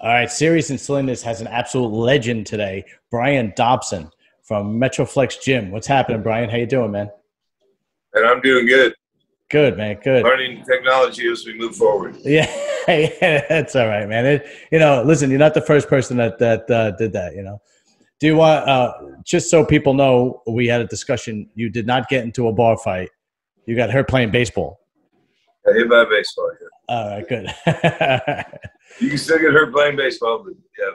All right, Serious and Slimness has an absolute legend today, Brian Dobson from Metroflex Gym. What's happening, Brian? How you doing, man? And I'm doing good. Good, man. Good. Learning technology as we move forward. Yeah, yeah, that's all right, man. Listen, you're not the first person that did that. Do you want just so people know, we had a discussion. You did not get into a bar fight. You got hurt playing baseball. I hit by baseball. Yeah. All right, good. You can still get hurt playing baseball, but yeah,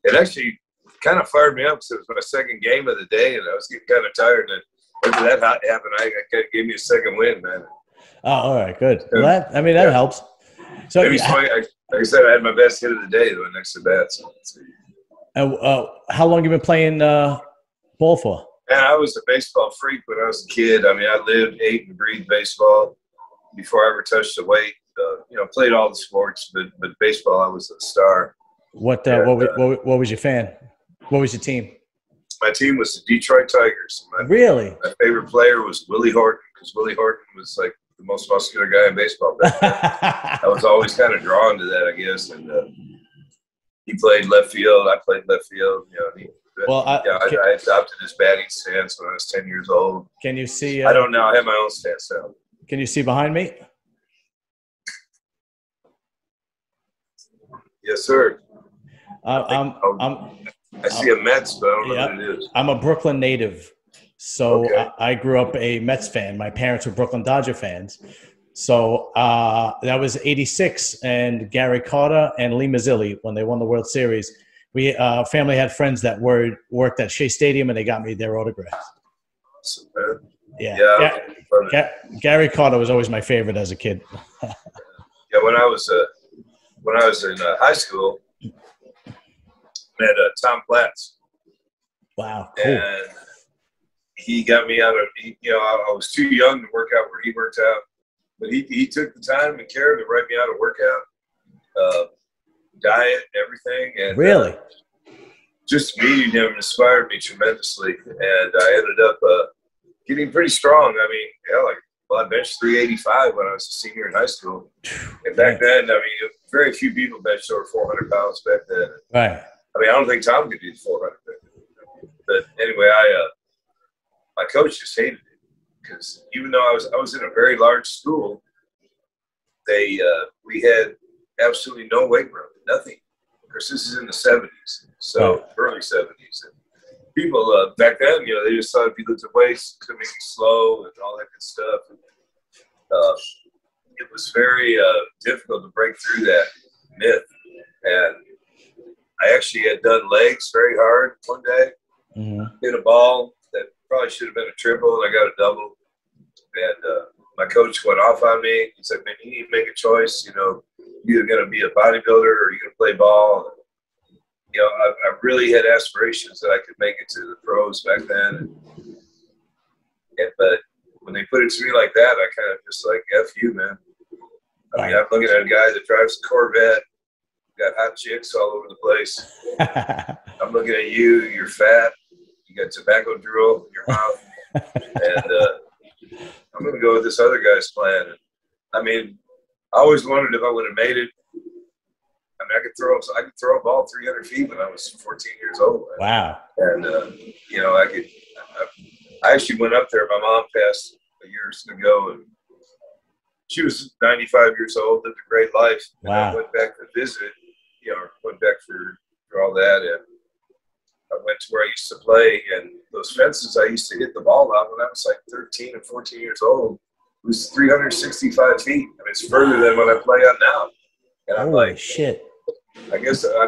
it actually kind of fired me up because it was my second game of the day, and I was getting kind of tired. And after that happened, I kind of gave me a second win, man. Oh, all right, good. Well, that helps. So, like I said, I had my best hit of the day though, next to bat. How long you been playing ball for? Man, I was a baseball freak when I was a kid. I mean, I lived, ate, and breathed baseball before I ever touched the weight. Played all the sports, but baseball, I was a star. What was your fan? What was your team? My team was the Detroit Tigers. Really? My favorite player was Willie Horton, because Willie Horton was like the most muscular guy in baseball back then. I was always kind of drawn to that, I guess. And he played left field. I played left field. I adopted his batting stance when I was 10 years old. Can you see? I don't know. I have my own stance now. Can you see behind me? Yes, sir. I see a Mets, but I don't know what it is. I'm a Brooklyn native, so okay. I grew up a Mets fan. My parents were Brooklyn Dodger fans. So that was '86, and Gary Carter and Lee Mazzilli when they won the World Series. We family had friends that worked at Shea Stadium, and they got me their autographs. Awesome, man. Yeah. Gary Carter was always my favorite as a kid. Yeah, when I was in high school, I met Tom Platz. Wow, cool. And he got me out of, I was too young to work out where he worked out, but he took the time and care to write me out a workout, diet, everything. And really? Just meeting him inspired me tremendously. And I ended up getting pretty strong. I mean, I benched 385 when I was a senior in high school. And back then, very few people benched over 400 pounds back then. Right. I don't think Tom could do 400. But anyway, my coach just hated it because even though I was in a very large school, we had absolutely no weight room, nothing. Of course, this is in the 70s, so early 70s. And people back then, they just thought if you looked at weights, it's going to make you slow and all that good stuff. And, it was very difficult to break through that myth. And I actually had done legs very hard one day, hit a ball that probably should have been a triple, and I got a double. And my coach went off on me. He said, man, you need to make a choice. You're either going to be a bodybuilder or you're going to play ball. I really had aspirations that I could make it to the pros back then. But when they put it to me like that, I kind of just like, F you, man. I'm looking at a guy that drives a Corvette, got hot chicks all over the place. I'm looking at you, you're fat, you got tobacco drool in your mouth. And I'm going to go with this other guy's plan. And, I always wondered if I would have made it. I could throw a ball 300 feet when I was 14 years old. Wow. And, I actually went up there. My mom passed a year ago, and she was 95 years old, lived a great life. And wow. I went back to visit, went back for all that. And I went to where I used to play, and those fences I used to hit the ball on when I was like 13 and 14 years old. It was 365 feet. It's further than what I play on now. And I'm holy like, shit. I guess I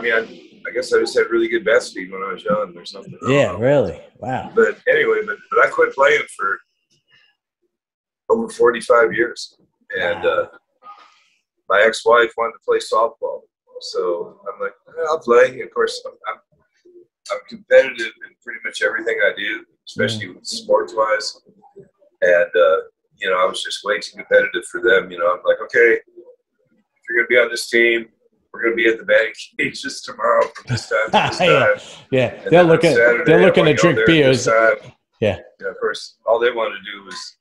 just had really good bat speed when I was young or something. Yeah, really? Wow. But anyway, but I quit playing for over 45 years. And my ex-wife wanted to play softball. So I'm like, I'll play. Of course, I'm competitive in pretty much everything I do, especially sports-wise. And, I was just way too competitive for them. I'm like, okay, if you're going to be on this team, we're going to be at the batting cages tomorrow from this time to this time. Yeah. They're looking to drink beers. Yeah. Of course, all they wanted to do was,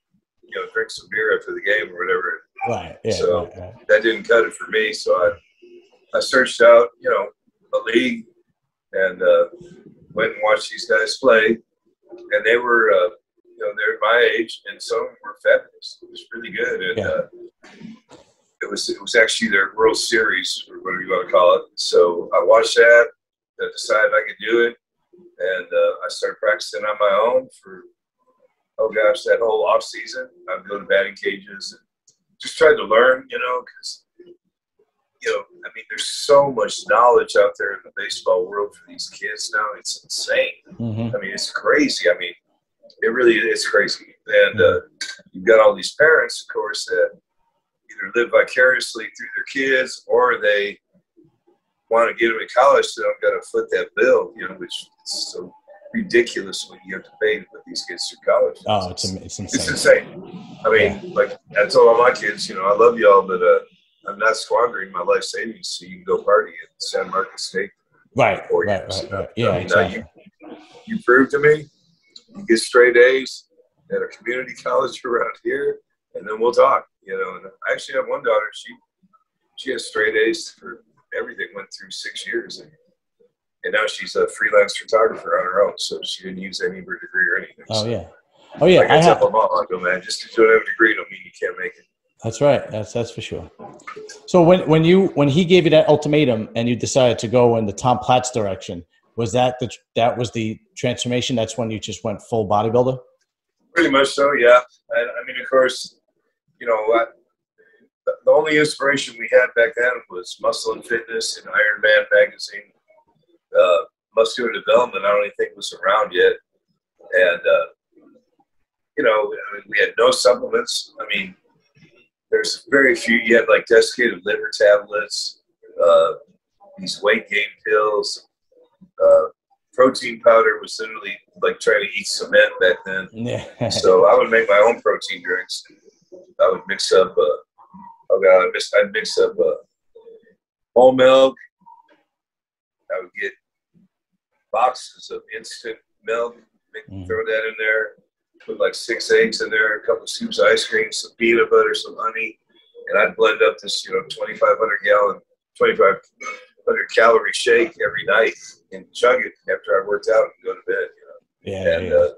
drink some beer after the game or whatever. Right. Yeah. So that didn't cut it for me. So I searched out, you know, a league and went and watched these guys play. And they were, you know, they're my age, and some of them were fabulous. It was really good. And it was actually their World Series, or whatever you want to call it. So I watched that. I decided I could do it. And I started practicing on my own for, oh gosh, that whole off season. I'd go to batting cages and just tried to learn, you know, because, you know, I mean, there's so much knowledge out there in the baseball world for these kids now. It's insane. I mean, it's crazy. I mean, it really is crazy. And you've got all these parents, of course, that either live vicariously through their kids, or they want to get them in college, so they don't got to foot that bill, you know, which is so ridiculous when you have to pay to put these kids through college. Oh, it's insane. It's insane. I mean, like I told all my kids, you know, I love y'all, but I'm not squandering my life savings so you can go party at San Marcos State. Right. Yeah, I mean, exactly. You prove to me, you get straight A's at a community college around here, and then we'll talk. You know, and I actually have one daughter. She has straight A's for everything. Went through 6 years, and now she's a freelance photographer on her own. So she didn't use any of her degree or anything. Oh so, yeah. Oh yeah. Like I tell them all, I go, man, just because you don't have a degree don't mean you can't make it. That's right. That's for sure. So when he gave you that ultimatum and you decided to go in the Tom Platz direction, was that the transformation? That's when you just went full bodybuilder? Pretty much so, yeah. I mean, of course, you know, the only inspiration we had back then was Muscle and Fitness and Iron Man magazine. Muscular Development, I don't even think was around yet. And, you know, we had no supplements. I mean, there's very few. You had like desiccated liver tablets, these weight gain pills. Protein powder was literally like trying to eat cement back then. Yeah. So I would make my own protein drinks. I would mix up, I'd mix up whole milk. I would get boxes of instant milk, throw that in there, put like 6 eggs in there, a couple of scoops of ice cream, some peanut butter, some honey, and I'd blend up this, you know, 2,500 calorie shake every night and chug it after I worked out and go to bed, you know.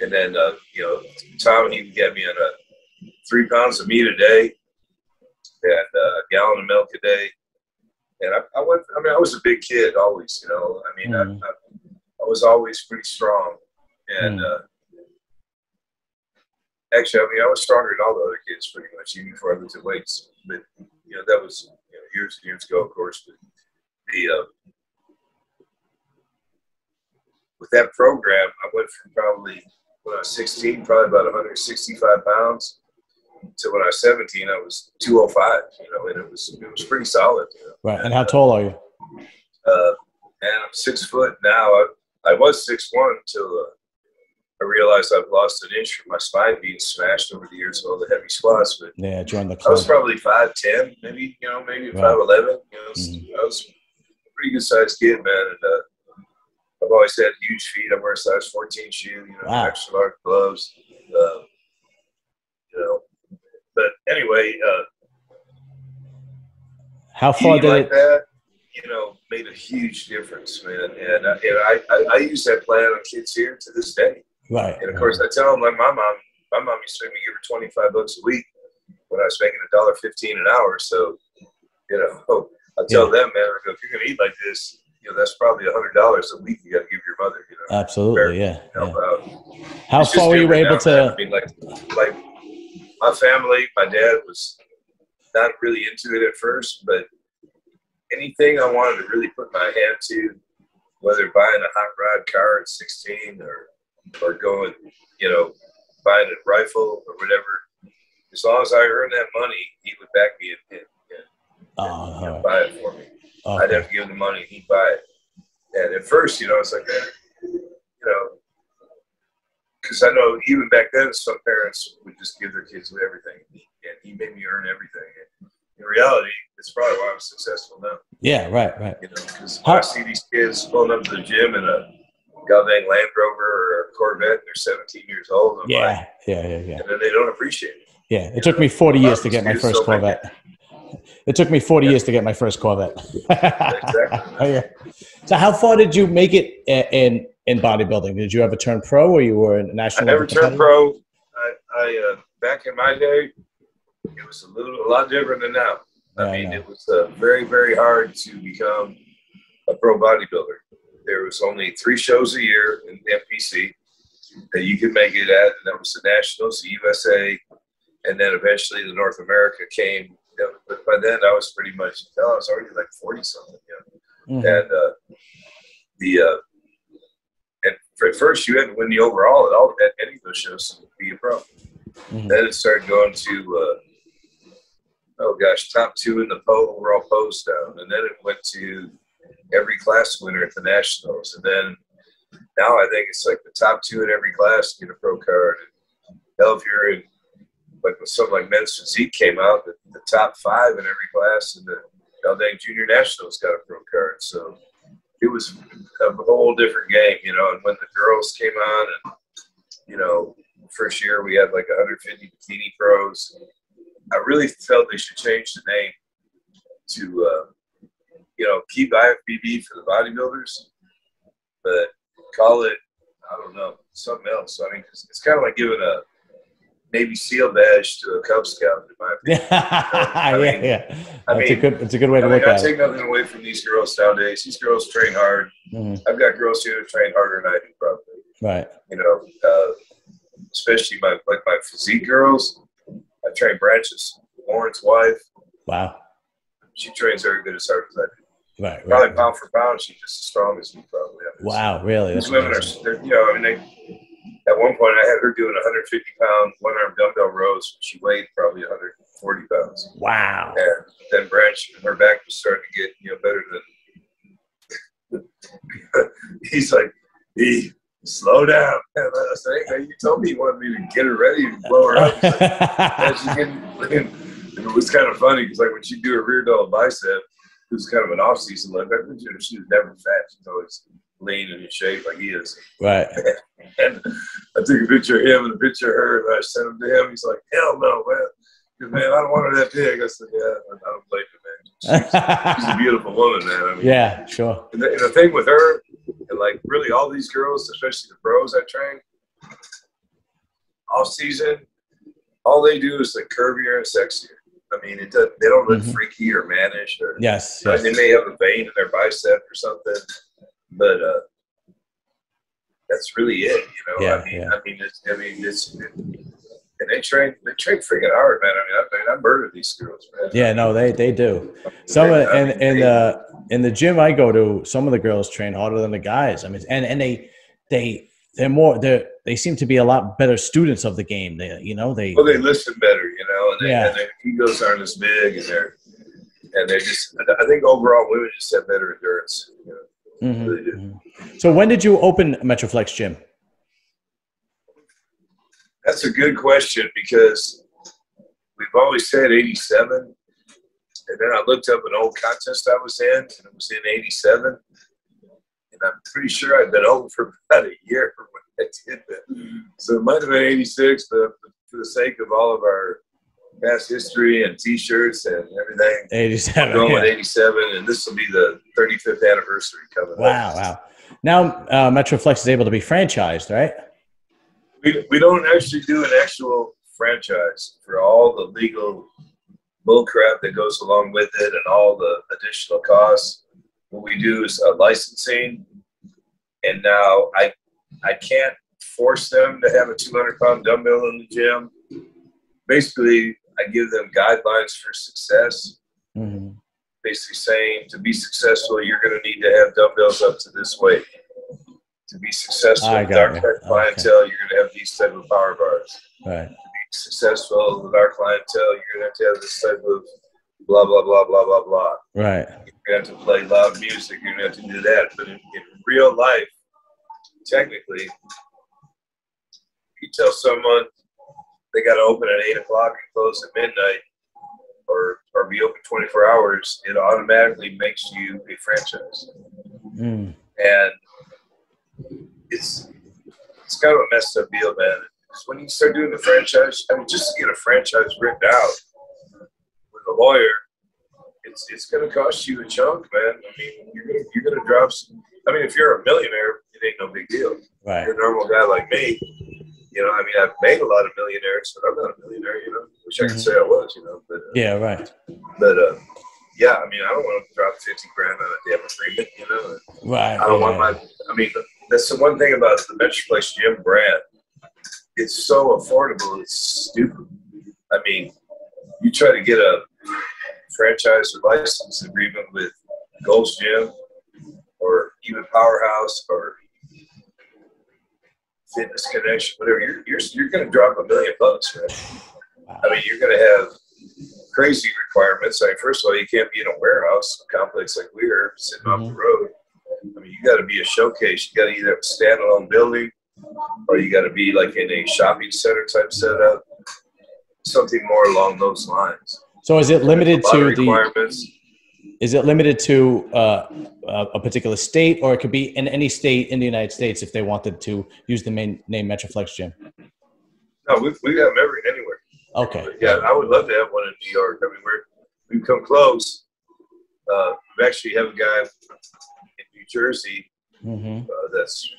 And then, you know, Tom, he would get me on 3 pounds of meat a day and a gallon of milk a day. And I was a big kid always, you know. I mean, I was always pretty strong. And actually, I mean, I was stronger than all the other kids pretty much, even before I looked at weights. But, you know, that was, you know, years and years ago, of course. But with that program, I went from probably, when I was 16, probably about 165 pounds, to when I was 17, I was 205, you know, and it was pretty solid. You know? Right. And how tall are you? And I'm 6 foot now. I was 6'1" until I realized I've lost an inch from my spine being smashed over the years of all the heavy squats. But yeah, join the club. I was probably 5'10", maybe, you know, maybe 5'11". You know, I was a pretty good sized kid, man. And I've always had huge feet. I wear a size 14 shoe, you know, extra large gloves. You know, but anyway, how far did like that, you know, made a huge difference, man. And I use that plan on kids here to this day. Right. And of course, I tell them, like my mom used to make me give her $25 a week when I was making $1.15 an hour. So, you know, I tell them, man, if you're gonna eat like this, you know, that's probably $100 a week you got to give your mother. You know, absolutely, yeah. Help out. How far were you able to? Man. I mean, like my family, my dad was not really into it at first, but anything I wanted to really put my hand to, whether buying a hot rod car at 16 or going, you know, buying a rifle or whatever, as long as I earned that money, he would back me and buy it for me. Okay. I'd have to give him the money, he'd buy it. And at first, you know, it's like, you know, because I know even back then, some parents would just give their kids everything, and he made me earn everything. And in reality, it's probably why I'm successful now. Yeah, right. You know, because I see these kids pulling up to the gym in a goddamn Land Rover or a Corvette, and they're 17 years old. And yeah. And then they don't appreciate it. Yeah, it took me 40 years to get my first Corvette. It took me 40 years to get my first Corvette. Exactly. Oh, yeah. So how far did you make it in bodybuilding? Did you ever turn pro, or you were a national? I never turned pro. I back in my day, it was a lot different than now. I mean, it was very, very hard to become a pro bodybuilder. There was only 3 shows a year in the FPC that you could make it at, and that was the Nationals, the USA, and then eventually the North America came. But by then, I was pretty much, I was already like 40-something, you know. And and at first, you had to win the overall at any of those shows to be a pro. Then it started going to, top 2 in the overall pose down. And then it went to every class winner at the Nationals. And then now I think it's like the top 2 in every class get a pro card. And hell, if you're in, like when something like men's physique came out, the top 5 in every class in the dang junior nationals got a pro card. So it was a whole different game, you know. And when the girls came on, and you know, first year we had like 150 bikini pros. I really felt they should change the name to, you know, keep IFBB for the bodybuilders, but call it, I don't know, something else. I mean, it's kind of like giving a Navy SEAL badge to a Cub Scout, in my opinion. It's a good way to look at it. I take nothing away from these girls nowadays. These girls train hard. I've got girls here that train harder than I do, probably. Right. You know, especially my physique girls. I train Branches, Lauren's wife. Wow. She trains very good as hard as I do. Right. Probably pound for pound, she's just as strong as me, probably. Wow, really? These women are, you know, I mean, at one point I had her doing 150-pound one-arm dumbbell rows. She weighed probably 140 pounds. Wow. And then Branch, her back was starting to get, you know, better than. He's like, slow down. And I said, hey, man, you told me you wanted me to get her ready and blow her up. It was kind of funny because, like, when she do a rear delt bicep, it was kind of an off-season look. She was never fat. She's always lean and in shape like he is. Right. And I took a picture of him and a picture of her, and I sent them to him. He's like, hell no, man. Because, man, I don't want her that big. I said, yeah, I don't blame you, man. She's a beautiful woman, man. I mean, yeah, sure. And the thing with her, and like really all these girls, especially the pros I train, off season, all they do is like curvier and sexier. I mean, they don't look freaky or mannish, or yes. They may have a vein in their bicep or something, but that's really it, you know. Yeah, and they train freaking hard, man. I murder these girls, man. Yeah, no, they do. Some in the gym I go to, some of the girls train harder than the guys. I mean, and they seem to be a lot better students of the game. They listen better, you know, and their egos aren't as big, and they're just. I think overall women just have better endurance. You know, really do. So when did you open Metroflex Gym? That's a good question, because we've always said 87, and then I looked up an old contest I was in, and it was in 87, and I'm pretty sure I'd been open for about a year when I did that. So it might have been 86, but for the sake of all of our past history and T-shirts and everything, 87, I'm going with 87, and this will be the 35th anniversary coming up. Wow. Now Metroflex is able to be franchised, right? We don't actually do an actual franchise for all the legal bullcrap that goes along with it and all the additional costs. What we do is licensing, and now I can't force them to have a 200-pound dumbbell in the gym. Basically, I give them guidelines for success. Basically saying, to be successful, you're going to need to have dumbbells up to this weight. To be successful with our clientele, you're going to have these type of power bars. Right. To be successful with our clientele, you're going to have this type of blah, blah, blah, blah, blah, blah. Right. You're going to have to play loud music. You're going to have to do that. But in real life, technically, you tell someone they got to open at 8 o'clock and close at midnight, or be open 24 hours, it automatically makes you a franchise. And it's kind of a messed up deal, man. Because when you start doing the franchise, I mean, just to get a franchise written out with a lawyer, it's going to cost you a chunk, man. I mean, you're gonna drop. I mean, if you're a millionaire, it ain't no big deal. Right. If you're a normal guy like me. You know, I mean, I've made a lot of millionaires, but I'm not a millionaire. You know, wish I could say I was. You know, but yeah, right. But yeah, I mean, I don't want to drop 50 grand on a damn agreement. You know, Right. I don't want my. I mean, that's the one thing about the Metroflex gym brand. It's so affordable. It's stupid. I mean, you try to get a franchise or license agreement with Gold's Gym or even Powerhouse or Fitness Connection, whatever, you're going to drop $1 million, right? I mean, you're going to have crazy requirements. I mean, first of all, you can't be in a warehouse complex like we are sitting off the road. I mean, you got to be a showcase. You got to either have a standalone building or you got to be like in a shopping center type setup, something more along those lines. So is it limited to requirements? Is it limited to a particular state, or it could be in any state in the United States if they wanted to use the name Metroflex Gym? No, we have them anywhere. Okay. Yeah, I would love to have one in New York. I mean, we've come close. We actually have a guy in New Jersey that's,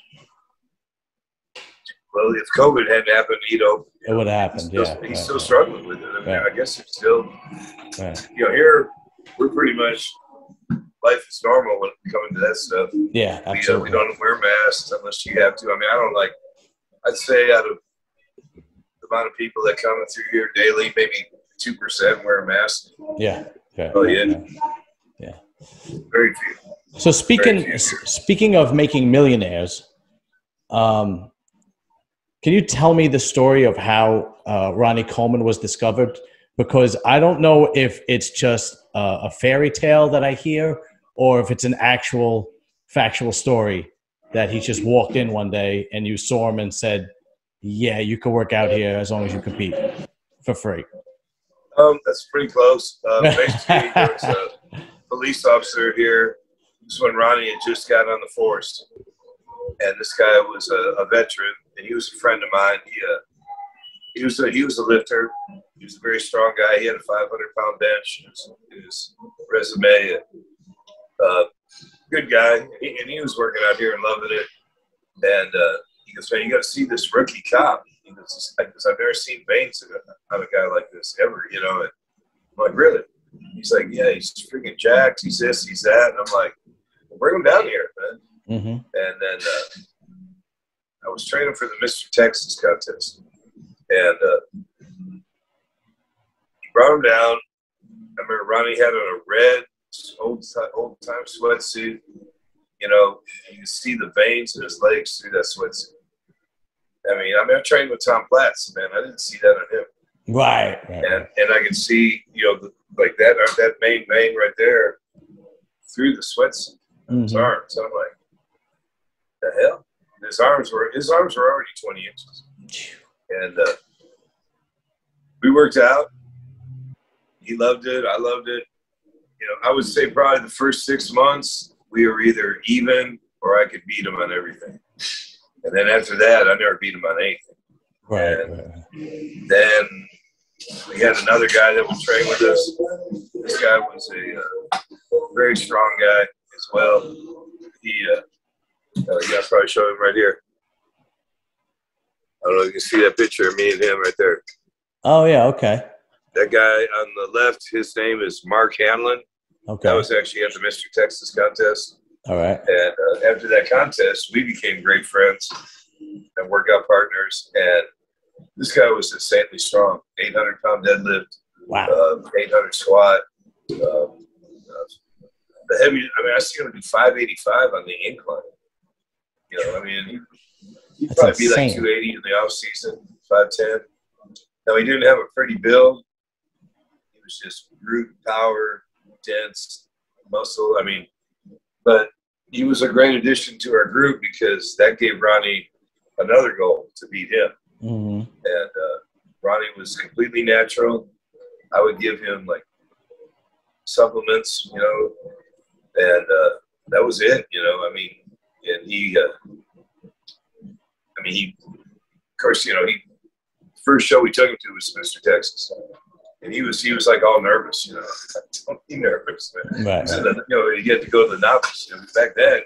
well, if COVID hadn't happened, he'd open. It would have happened, He's still struggling with it. I mean, I guess it's still, you know, here we're pretty much, life is normal when it comes to that stuff. Yeah, absolutely. We don't wear masks unless you have to. I mean, I'd say out of the amount of people that come through here daily, maybe 2% wear a mask. Yeah. Oh, yeah. Very few. So speaking of making millionaires, can you tell me the story of how Ronnie Coleman was discovered? Because I don't know if it's just a fairy tale that I hear or if it's an actual factual story that he just walked in one day and you saw him and said, yeah, you can work out here as long as you compete for free. That's pretty close. Basically, there was a police officer here. This is when Ronnie had just got on the force. And this guy was a veteran, and he was a friend of mine. He was a lifter. He was a very strong guy. He had a 500-pound bench in his resume. Good guy, and he was working out here and loving it. And he goes, "Man, you got to see this rookie cop." He goes, "I've never seen veins on a guy like this ever." You know, and I'm like, "Really?" He's like, "Yeah, he's freaking jacked. He's this, he's that." And I'm like, "Well, bring him down here, man." And then I was training for the Mr. Texas contest, and he brought him down. I remember Ronnie had on a red old-time sweatsuit. You know, you can see the veins in his legs through that sweatsuit. I mean, I trained with Tom Platz, man. I didn't see that on him. Right. And I can see, you know, like that main vein right there through the sweatsuit, his arms. I'm like, the hell? His arms were already 20 inches. And we worked out. He loved it. I loved it. You know, I would say probably the first 6 months we were either even or I could beat him on everything. And then after that, I never beat him on anything. And then we had another guy that would train with us. This guy was a very strong guy as well. I'll probably show him right here. I don't know if you can see that picture of me and him right there. Oh, yeah, okay. That guy on the left, his name is Mark Hanlon. Okay. That was actually at the Mr. Texas contest. All right. And after that contest, we became great friends and workout partners. And this guy was insanely strong. 800-pound deadlift. Wow. 800 squat. The heavy, I see him do 585 on the incline. You know, he'd probably be like 280 in the off season, 5'10". Now, he didn't have a pretty build. He was just brute power, dense muscle. But he was a great addition to our group because that gave Ronnie another goal to beat him. And Ronnie was completely natural. I would give him like supplements, you know, and that was it, you know. And he, of course, you know, first show we took him to was Mr. Texas, And he was like all nervous, you know. Don't be nervous, man. Right. So you know, you get to go to the novice. You know, back then,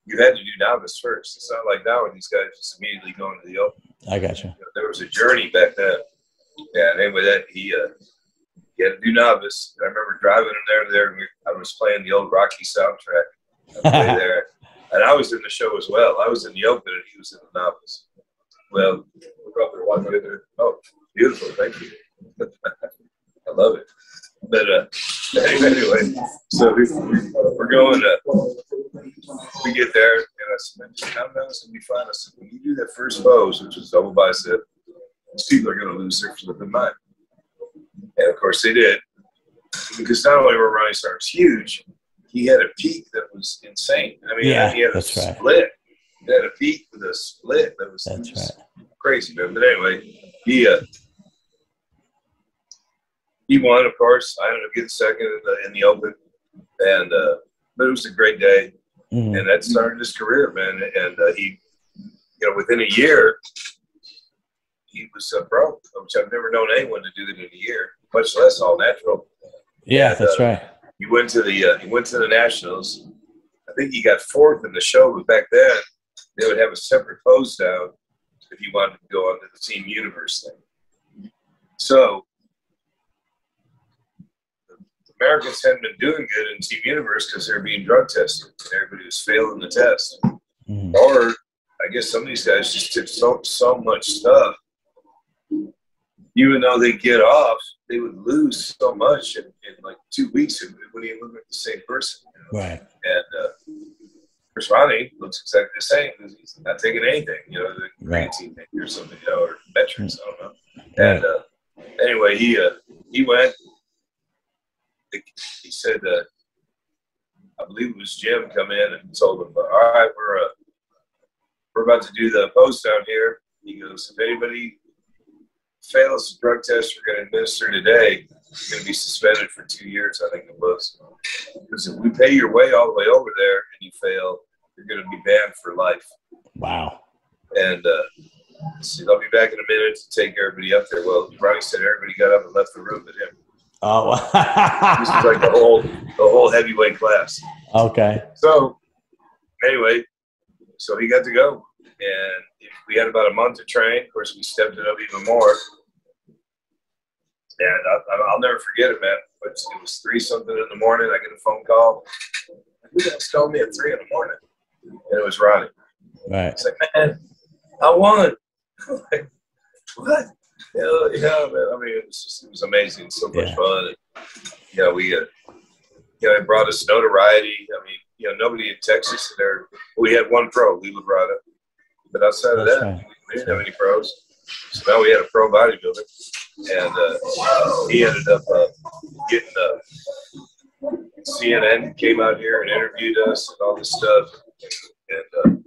you had to do novice first. It's not like now when these guys just immediately go into the open. I got you. You know, there was a journey back then. Yeah, and anyway, that he had to do novice. I remember driving him there, and I was playing the old Rocky soundtrack there. And I was in the show as well. I was in the open, and he was in the novice. Well, we're probably walking in there. Oh, beautiful. Thank you. I love it. But anyway, so we're going we get there, and I said, man, just calm down, it's going to be fine. I said, when you do that first pose, which was double bicep, these people are going to lose their flipping mind. And of course they did. Because not only were Ronnie's arms huge, he had a peak that was insane. I mean, he had a split. Right. He had a peak with a split that was, crazy, man. But anyway, he won, of course. I ended up getting second in the open, and but it was a great day, and that started his career, man. And he, you know, within a year, he was pro, which I've never known anyone to do that in a year, much less all natural. Yeah, and, that's right. He went to the Nationals. I think he got fourth in the show, but back then they would have a separate pose down if you wanted to go on to the Team Universe thing. So Americans hadn't been doing good in Team Universe because they were being drug tested. Everybody was failing the test. Or I guess some of these guys just took so much stuff. Even though they get off, they would lose so much in like 2 weeks. It wouldn't even look like the same person. You know? Right. And Chris Ronnie looks exactly the same because he's not taking anything. You know, the creatine or something, you know, or metrics. I don't know. And anyway, he went. He said, I believe it was Jim come in and told him, all right, we're about to do the post down here. He goes, if anybody fails the drug test we're going to administer today, you're going to be suspended for 2 years, I think it was. Because if we pay your way all the way over there and you fail, you're going to be banned for life. Wow. And so I'll be back in a minute to take everybody up there. Well, Ronnie said everybody got up and left the room but him. Oh, this is like the whole heavyweight class. Okay. So anyway, so he got to go, and we had about a month to train. Of course, we stepped it up even more, and I'll never forget it, man. It was 3-something in the morning. I get a phone call. Who the hell's calling me at 3 in the morning? And it was Ronnie. Right. It's like, man, I won. I'm like, what? Yeah, man. I mean, it was amazing. So much fun. And, you know, it brought us notoriety. I mean, you know, nobody in Texas there. We had one pro, Livia, but outside of that, we didn't have any pros. So now we had a pro bodybuilder, and he ended up getting CNN came out here and interviewed us and all this stuff, and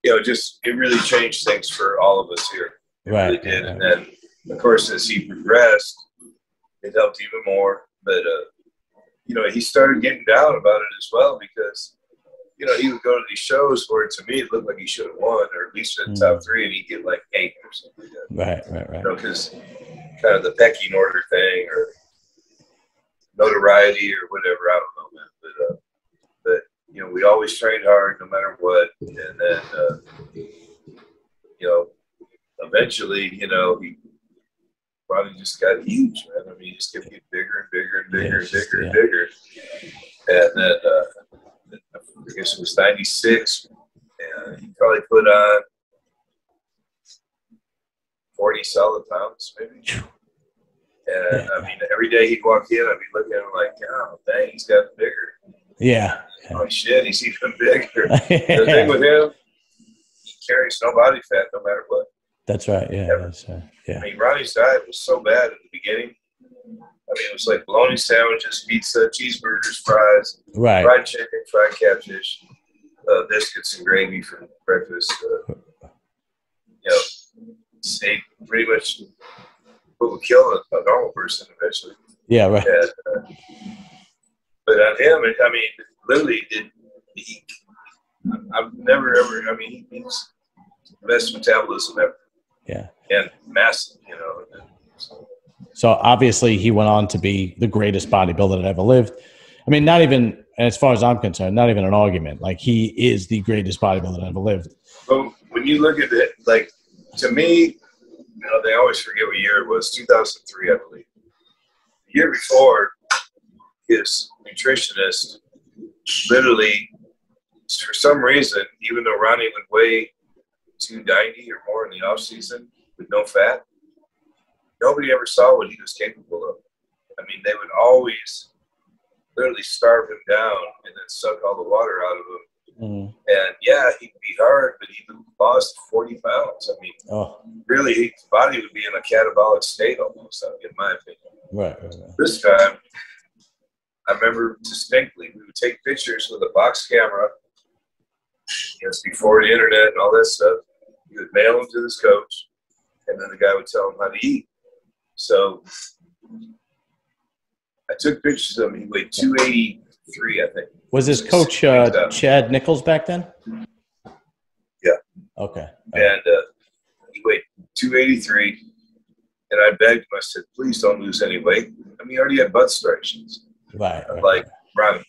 you know, it really changed things for all of us here. It really did. And then, of course, as he progressed, it helped even more. But, you know, he started getting down about it as well because, you know, he would go to these shows where, to me, it looked like he should have won or at least in the top 3, and he'd get like 8 or something like that. Right. You know, because kind of the pecking order thing or notoriety or whatever, I don't know, man. But you know, we always trained hard no matter what. And then, you know, eventually, you know, he probably just got huge, man. I mean, he just kept getting bigger and bigger and bigger and bigger and bigger. And then I guess it was 96, and he probably put on 40 solid pounds, maybe. And I mean, every day he'd walk in, I'd be looking at him like, oh, dang, he's got bigger. Yeah. Oh, shit, he's even bigger. The thing with him, he carries no body fat no matter what. That's right. Yeah. That's right. Yeah. I mean, Ronnie's diet was so bad at the beginning. I mean, it was like bologna sandwiches, pizza, cheeseburgers, fries, fried chicken, fried catfish, biscuits and gravy for breakfast. You know, steak, pretty much what would kill a normal person eventually. Yeah, right. And, but on him, I mean, literally, I've never ever. I mean, he's the best metabolism ever. Yeah. And massive, you know. So, So obviously he went on to be the greatest bodybuilder that ever lived. I mean, not even, as far as I'm concerned, not even an argument. Like, he is the greatest bodybuilder that ever lived. Well, when you look at it, like, to me, they always forget what year it was, 2003, I believe. The year before, his nutritionist literally, for some reason, even though Ronnie would weigh 290 or more in the off season with no fat, nobody ever saw what he was capable of. I mean, they would always literally starve him down and then suck all the water out of him. And yeah, he'd be hard, but he lost 40 pounds. I mean, really, his body would be in a catabolic state almost, in my opinion. Right. This time, I remember distinctly, we would take pictures with a box camera. It's before the internet and all that stuff. He would mail them to this coach, and then the guy would tell him how to eat. So I took pictures of him. He weighed 283, I think. Was his coach Chad Nichols back then? Yeah. Okay. And he weighed 283, and I begged him. I said, please don't lose any weight. I mean, he already had butt striations. Right. I'm like, Ronnie,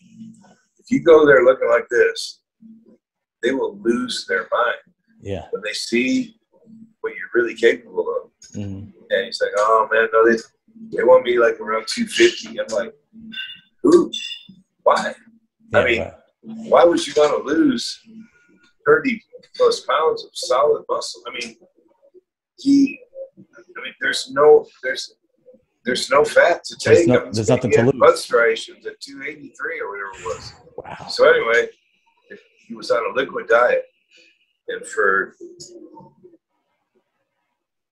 if you go there looking like this, they will lose their mind. Yeah. When they see what you're really capable of. Mm-hmm. And he's like, oh, man, no, they want me like around 250. I'm like, who? Why? Yeah, I mean, why would you want to lose 30 plus pounds of solid muscle? I mean, there's no fat to take. There's nothing to lose. Butt striations at 283 or whatever it was. Wow. So anyway, he was on a liquid diet. And for,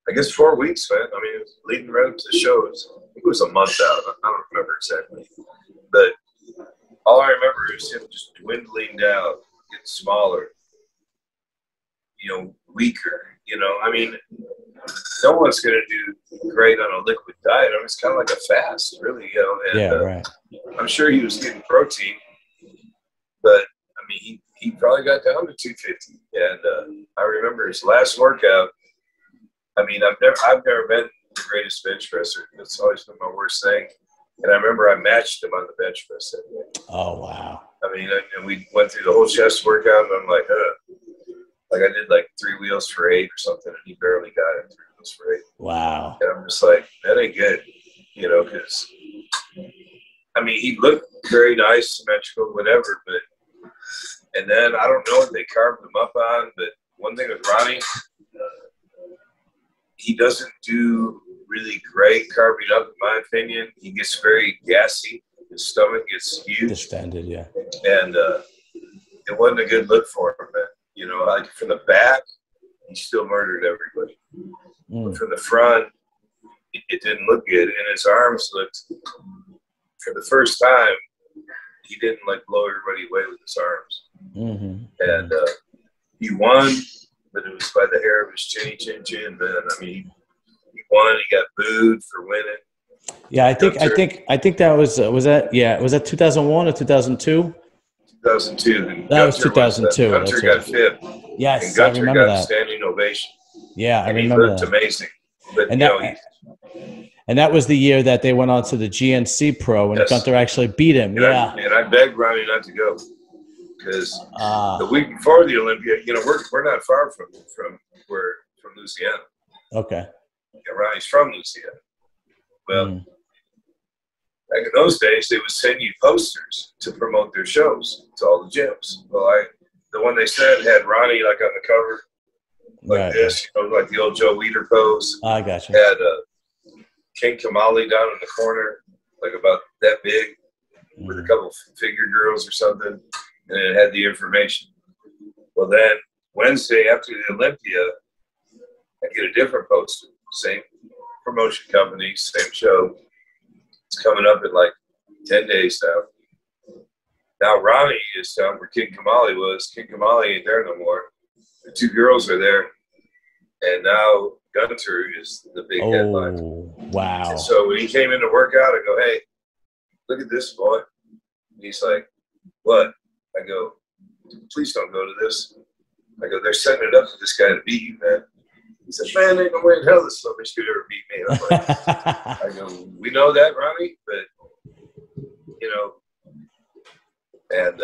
I guess, 4 weeks, man. I mean, it was leading right up to the shows. I think it was a month out. I don't remember exactly. But all I remember is him just dwindling down, getting smaller, weaker. I mean, no one's going to do great on a liquid diet. I mean, it's kind of like a fast, really, And, right. I'm sure he was getting protein, but, I mean, he probably got down to 250. And I remember his last workout. I mean, I've never been the greatest bench presser. It's always been my worst thing. And I remember I matched him on the bench press that day. Oh, wow. I mean, and we went through the whole chest workout, and I'm like, like I did like 3 wheels for 8 or something, and he barely got it, 3 wheels for 8. Wow. And I'm just like, that ain't good, because, I mean, he looked very nice, symmetrical, whatever, but, and then I don't know what they carved him up on, but one thing with Ronnie, he doesn't do really great carving up, in my opinion. He gets very gassy. His stomach gets huge. Distended, yeah. And it wasn't a good look for him, man. Like from the back, he still murdered everybody. But from the front, it didn't look good. And his arms looked, for the first time, he didn't like blow everybody away with his arms. Mm-hmm. And he won, but it was by the hair of his chin, man. I mean, he won. He got booed for winning. Yeah, I think that was that 2001 or 2002? 2002. That was 2002. Gunter got fifth. Yes, and Gunter I remember got that. A standing ovation. Yeah, I remember he looked amazing. But and that was the year that they went on to the GNC Pro, and Gunter actually beat him. And I begged Ronnie not to go because the week before the Olympia, we're not far from Louisiana. Okay. Yeah, Ronnie's from Louisiana. Well, back in those days, they would send you posters to promote their shows to all the gyms. Well, the one they said had Ronnie like on the cover, like this, like the old Joe Weider pose. I got you. Had King Kamali down in the corner, like about that big, with a couple figure girls or something, and it had the information. Well, then Wednesday after the Olympia, I get a different poster, same promotion company, same show. It's coming up in like 10 days now. Now Ronnie is down where King Kamali was. King Kamali ain't there no more. The 2 girls are there. And now Gunter is the big headline. Wow. And so when he came in to work out, I go, hey, look at this, boy. And he's like, what? I go, please don't go to this. I go, they're setting it up for this guy to beat you, man. He said, man, ain't no way in hell this somebody should ever beat me. I'm like, I go, we know that, Ronnie, but, you know, and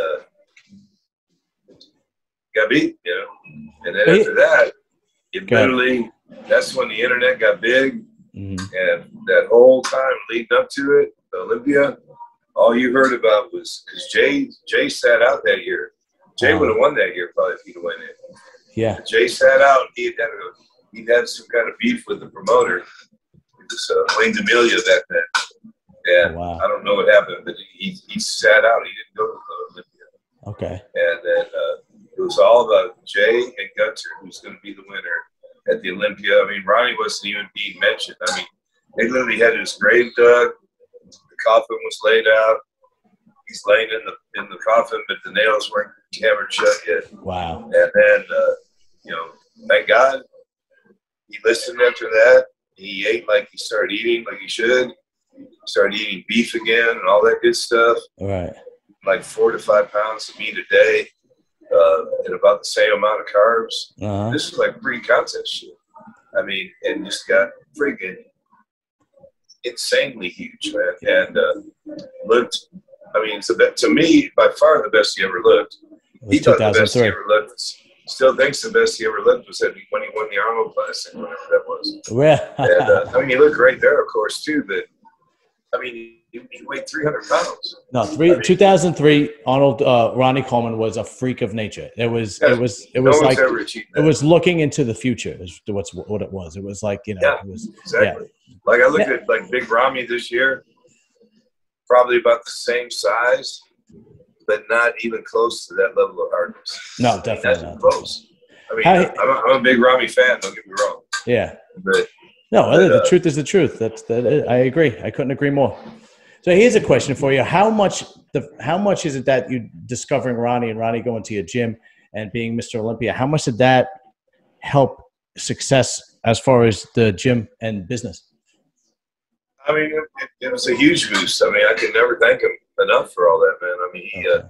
got beat, you know. And then after that, it literally, that's when the internet got big. And that whole time leading up to it, Olympia, all you heard about was, because Jay sat out that year. Jay would have won that year probably if he'd went in. Yeah. But Jay sat out. He'd had some kind of beef with the promoter. It was Wayne D'Amelia back then. And I don't know what happened, but he sat out. He didn't go to the Olympia. Okay. And then it was all about Jay and Gunter, who's going to be the winner at the Olympia. I mean, Ronnie wasn't even being mentioned. I mean, they literally had his grave dug. The coffin was laid out. He's laying in the coffin, but the nails weren't hammered shut yet. Wow. And then, you know, thank God he listened after that. He ate like he started eating like he should. He started eating beef again and all that good stuff. Right. Like 4 to 5 pounds of meat a day and about the same amount of carbs. This is like pre-contest shit. I mean, and just got freaking insanely huge, man. And looked, I mean, to me, by far the best he ever looked. He thought the best he ever looked was, still thinks the best he ever looked was when he won the Arnold Classic, whatever that was. Yeah. And, I mean, he looked great there, of course, too, but, I mean, he weighed 300 pounds. No, 2003, Arnold Ronnie Coleman was a freak of nature. It was like it was looking into the future. Is what it was. It was like, you know, it was exactly. Yeah. Like I looked at like Big Ramy this year, probably about the same size, but not even close to that level of hardness. No, definitely not close. I mean, I'm a big Ramy fan. Don't get me wrong. Yeah. But the truth is the truth. I agree. I couldn't agree more. So here's a question for you: How much is it that you discovering Ronnie and Ronnie going to your gym and being Mr. Olympia? How much did that help success as far as the gym and business? I mean, it was a huge boost. I mean, I could never thank him enough for all that, man. I mean,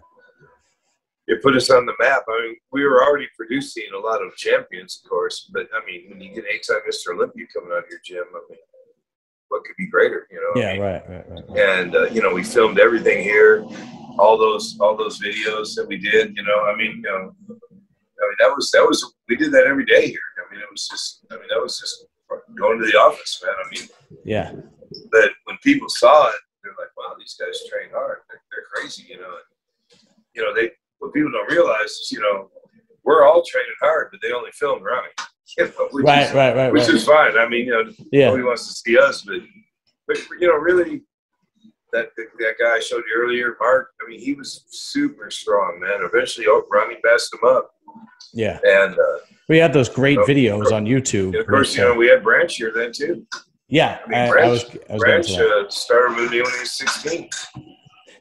it put us on the map. I mean, we were already producing a lot of champions, of course, but I mean, when you get 8-time Mr. Olympia coming out of your gym, I mean, what could be greader, you know? Yeah, I mean, right. And you know, we filmed everything here, all those videos that we did. You know, I mean, that was we did that every day here. I mean, that was just going to the office, man. I mean, yeah. But when people saw it, they're like, "Wow, these guys train hard. They're crazy," you know. And, you know, what people don't realize is, you know, we're all training hard, but they only filmed Ronnie. You know, which is fine. I mean, you know, nobody wants to see us, but you know, really, that guy I showed you earlier, Mark. I mean, he was super strong, man. Eventually, Ronnie passed him up. Yeah, and we had those great videos on YouTube. And of course, you know, we had Branch here then too. Yeah, I mean, Branch started with me when he was 16.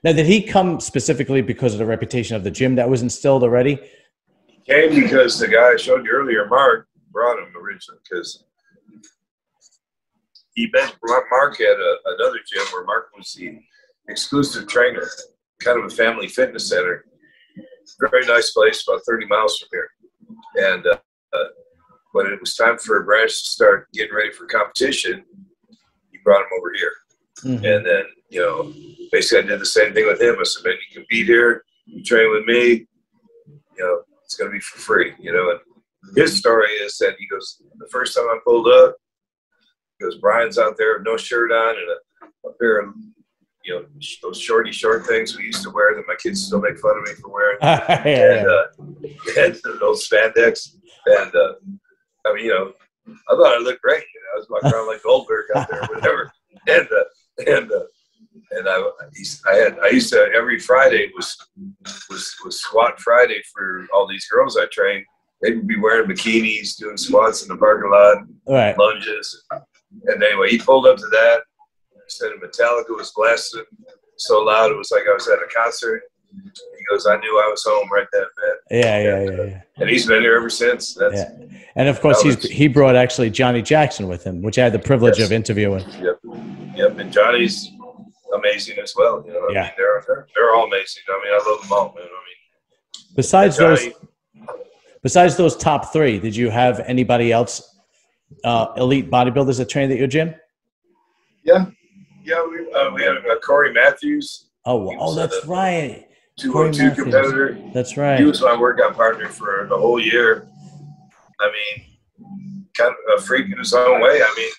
Now, did he come specifically because of the reputation of the gym that was instilled already? He came because the guy I showed you earlier, Mark, brought him originally because Mark had another gym where Mark was the exclusive trainer, kind of a family fitness center. Very nice place, about 30 miles from here. And when it was time for Branch to start getting ready for competition, he brought him over here. Mm-hmm. And then, you know, basically I did the same thing with him. I said, man, you can be here, you train with me, you know, it's going to be for free, you know. And his story is that he goes, the first time I pulled up, he goes, Brian's out there with no shirt on and a pair of, you know, those short things we used to wear that my kids still make fun of me for wearing. And those spandex. And, I mean, you know, I thought I looked great. You know, I was walking around like Goldberg out there, whatever. And I used to, every Friday was squat Friday for all these girls I trained. They would be wearing bikinis, doing squats in the parking lot, lunges. And anyway, he pulled up to that. Said Metallica was blasting so loud it was like I was at a concert. He goes, I knew I was home right then, man. Yeah. And he's been here ever since. And of course, he brought actually Johnny Jackson with him, which I had the privilege of interviewing. Yep. And Johnny's amazing as well. You know, I mean, they're all amazing. I mean, I love them all, man. I mean, besides those top three, did you have anybody else elite bodybuilders that trained at your gym? Yeah. Yeah, we had Corey Matthews. Oh, that's right. 202 competitor. That's right. He was my workout partner for the whole year. I mean, kind of a freak in his own way. I mean,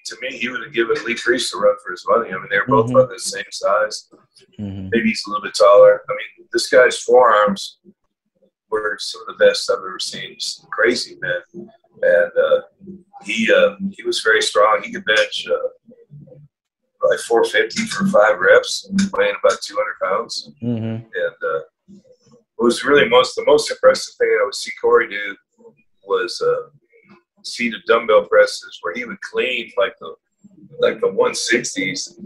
to me, he would have given Lee Priest a run for his money. I mean, they were both about the same size. Maybe he's a little bit taller. I mean, this guy's forearms were some of the best I've ever seen. He's crazy, man. And he was very strong. He could bench like 450 for 5 reps, weighing about 200 pounds. And it was really the most impressive thing I would see Corey do was seated dumbbell presses where he would clean like the 160s,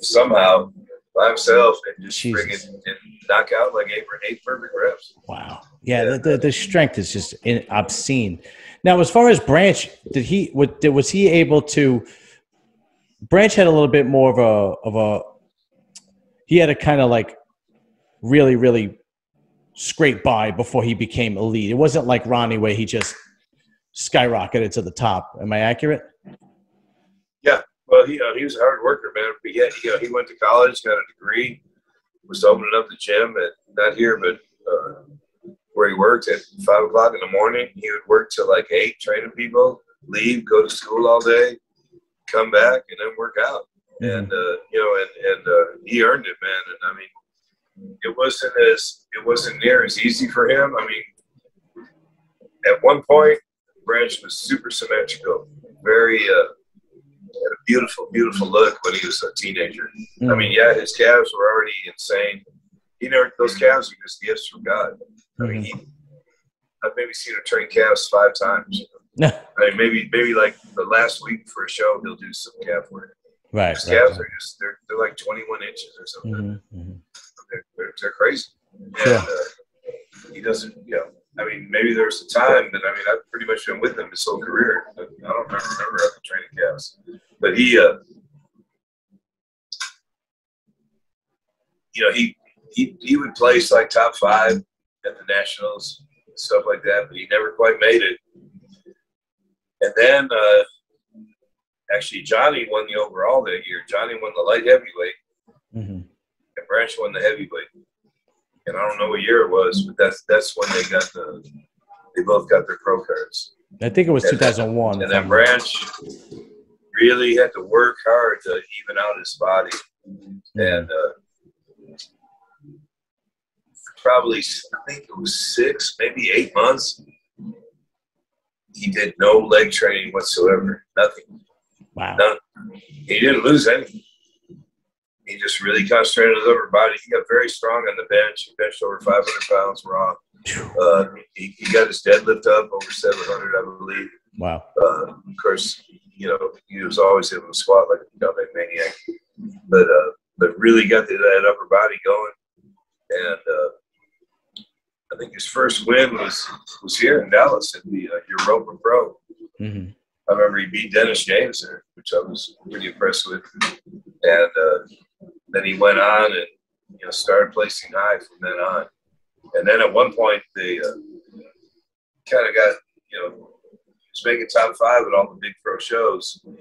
somehow by himself and just bring it and knock out like eight perfect reps. Wow. Yeah, the strength is just obscene. Now, as far as Branch, was he able to? Branch had a little bit more of a he had a kind of like really, really scrape by before he became elite. It wasn't like Ronnie where he just skyrocketed to the top. Am I accurate? Yeah. Well, he was a hard worker, man. But yeah, he went to college, got a degree, was opening up the gym not here, but where he worked at 5 o'clock in the morning. He would work till like 8, training people, leave, go to school all day, come back, and then work out. And he earned it, man. And I mean, it wasn't near as easy for him. I mean, at one point, Branch was super symmetrical, very had a beautiful, beautiful look when he was a teenager. I mean, yeah, his calves were already insane. Those calves are just gifts from God. I mean, I've maybe seen him train calves 5 times. I mean, maybe like the last week for a show, he'll do some calf work. Right. His calves are just they're like 21 inches or something. They're crazy. Sure. And he doesn't, I mean, maybe there was a time, but I mean, I've pretty much been with him his whole career. I don't remember ever training calves. But he would place like top 5 at the Nationals, stuff like that, but he never quite made it. And then actually Johnny won the overall that year. Johnny won the light heavyweight, and Branch won the heavyweight. And I don't know what year it was, but that's when they both got their pro cards. I think it was 2001. And then Branch really had to work hard to even out his body. And probably, I think it was 6, maybe 8 months, he did no leg training whatsoever. Nothing. Wow. None. He didn't lose anything. He just really concentrated on his upper body. He got very strong on the bench. He benched over 500 pounds raw. He got his deadlift up over 700, I believe. Wow. Of course, he was always able to squat like a maniac. But really got that upper body going. And I think his first win was here in Dallas at the Europa Pro. I remember he beat Dennis James there, which I was pretty impressed with. And then he went on and started placing high from then on. And then at one point they kind of got he was making top 5 at all the big pro shows, and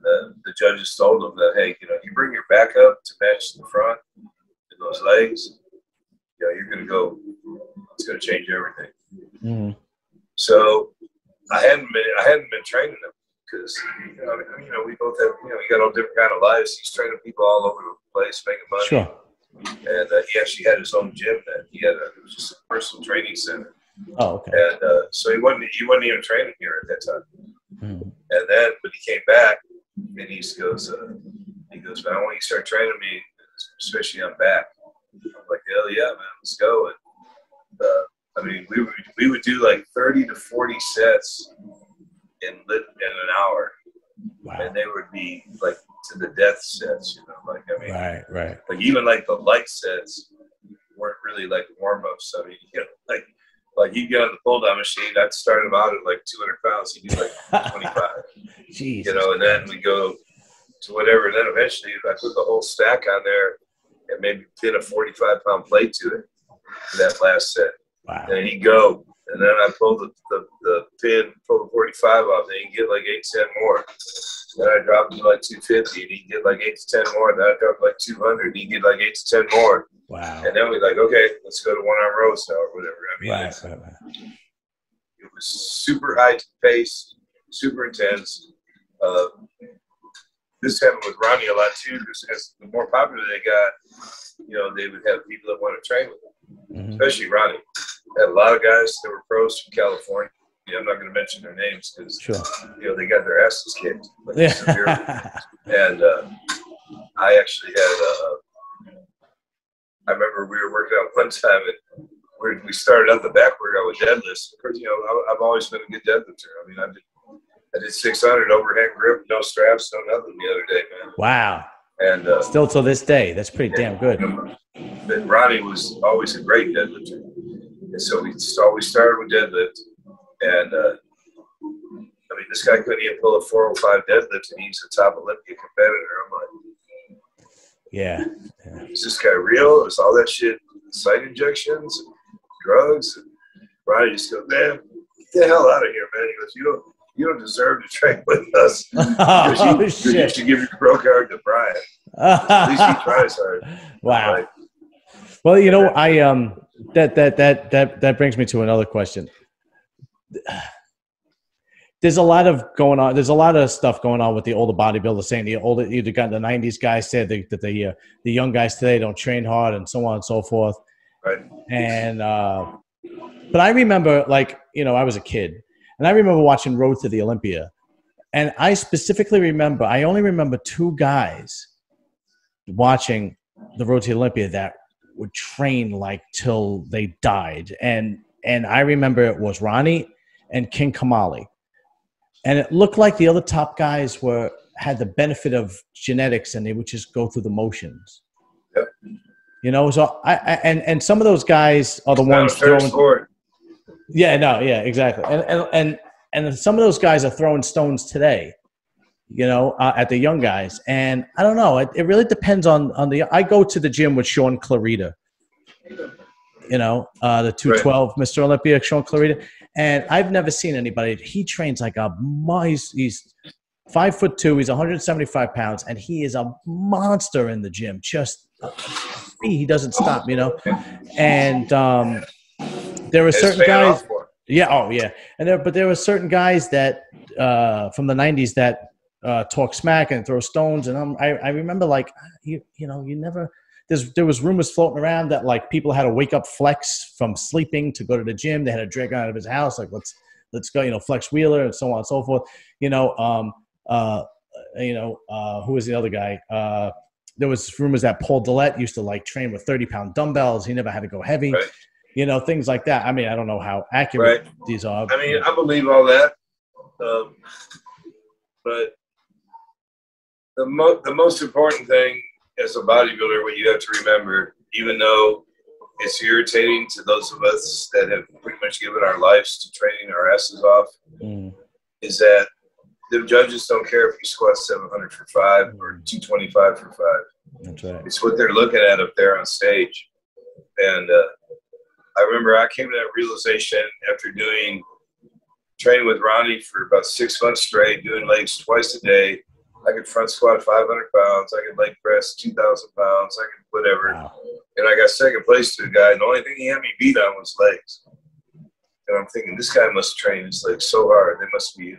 the judges told him that, hey, you bring your back up to match the front and those legs, you're going to go. It's going to change everything. So I hadn't been training him because we both have we got all different kind of lives. He's training people all over the place, making money. Sure. And he actually had his own gym. It was just a personal training center. Oh, okay. And so he wasn't even training here at that time. And then when he came back, and he goes, man, I want you to start training me, especially on back. I'm like, hell yeah, man, let's go. And I mean, we would do like 30 to 40 sets in an hour. Wow. And they would be like to the death sets, right. Like even like the light sets weren't really like warm-ups. I mean, like you get on the pull-down machine, I'd start him out at like 200 pounds. He'd do like 25. Jeez. And then we go to whatever. And then eventually I put the whole stack on there and maybe pin a 45-pound plate to it for that last set. Wow. And he'd go. And then I pulled the pin, pulled the 45 off, and you can get like 8 to 10 more. Then I dropped it to like 250, and you can get like 8 to 10 more. Then I dropped like 200, and you can get like 8 to 10 more. Wow. And then we're like, okay, let's go to one-arm rows now or whatever. I mean, right. It was super high pace, super intense. This happened with Ronnie a lot too, because as the more popular they got, you know, they would have people that want to train with them, especially Ronnie. Had a lot of guys that were pros from California. I'm not going to mention their names because, you know, they got their asses kicked. Like, severely. And I actually had, I remember we were working out one time and we started out the back workout with deadlifts. Of course, you know, I've always been a good deadlifter. I mean, I did 600 overhand grip, no straps, no nothing the other day, man. Wow. And still to this day, that's pretty damn good. But Ronnie was always a great deadlifter. And so we always started with deadlift. And, I mean, this guy couldn't even pull a 405 deadlift, and he's a top Olympia competitor. I'm like, yeah. Is this guy real? Is all that shit site injections, and drugs? And Ronnie just goes, man, get the hell out of here, man. He goes, you don't deserve to train with us. You should give your pro card to Brian. At least he tries hard. Wow. Like, well, you know, that brings me to another question. There's a lot of going on. There's a lot of stuff going on with the older bodybuilders saying you got the 90s guys said that the young guys today don't train hard and so on and so forth. Right. And but I remember, like, you know, I was a kid and I remember watching Road to the Olympia, and I specifically remember, I only remember 2 guys watching the Road to the Olympia that would train like till they died, and I remember it was Ronnie and King Kamali. And it looked like the other top guys had the benefit of genetics, and they would just go through the motions. Yep. You know, so and some of those guys are the ones throwing. Yeah, no, yeah, exactly. And some of those guys are throwing stones today, you know, at the young guys. And I don't know, it really depends on the. I go to the gym with Sean Clarita. You know, the 212 right. Mr. Olympia, Sean Clarita. And I've never seen anybody. He trains like he's 5'2". He's 175 pounds, and he is a monster in the gym. Just he doesn't stop, you know. And there were certain guys. Yeah, oh yeah. But there were certain guys that from the 90s that talk smack and throw stones. And I remember, like, you know, you never. There was rumors floating around that, like, people had to wake up Flex from sleeping to go to the gym. They had to drag him out of his house, like, let's go, you know, Flex Wheeler and so on and so forth. You know, who was the other guy? There was rumors that Paul Dillette used to, like, train with 30-pound dumbbells. He never had to go heavy. Right. You know, things like that. I mean, I don't know how accurate these are. I mean, I believe all that, but the most important thing as a bodybuilder, what you have to remember, even though it's irritating to those of us that have pretty much given our lives to training our asses off, is that the judges don't care if you squat 700 for 5 or 225 for 5. That's right. It's what they're looking at up there on stage. And I remember I came to that realization after training with Ronnie for about 6 months straight, doing legs twice a day. I could front squat 500 pounds. I could leg press 2,000 pounds. I could whatever. Wow. And I got second place to a guy. And the only thing he had me beat on was legs. And I'm thinking, this guy must train his legs so hard. He must be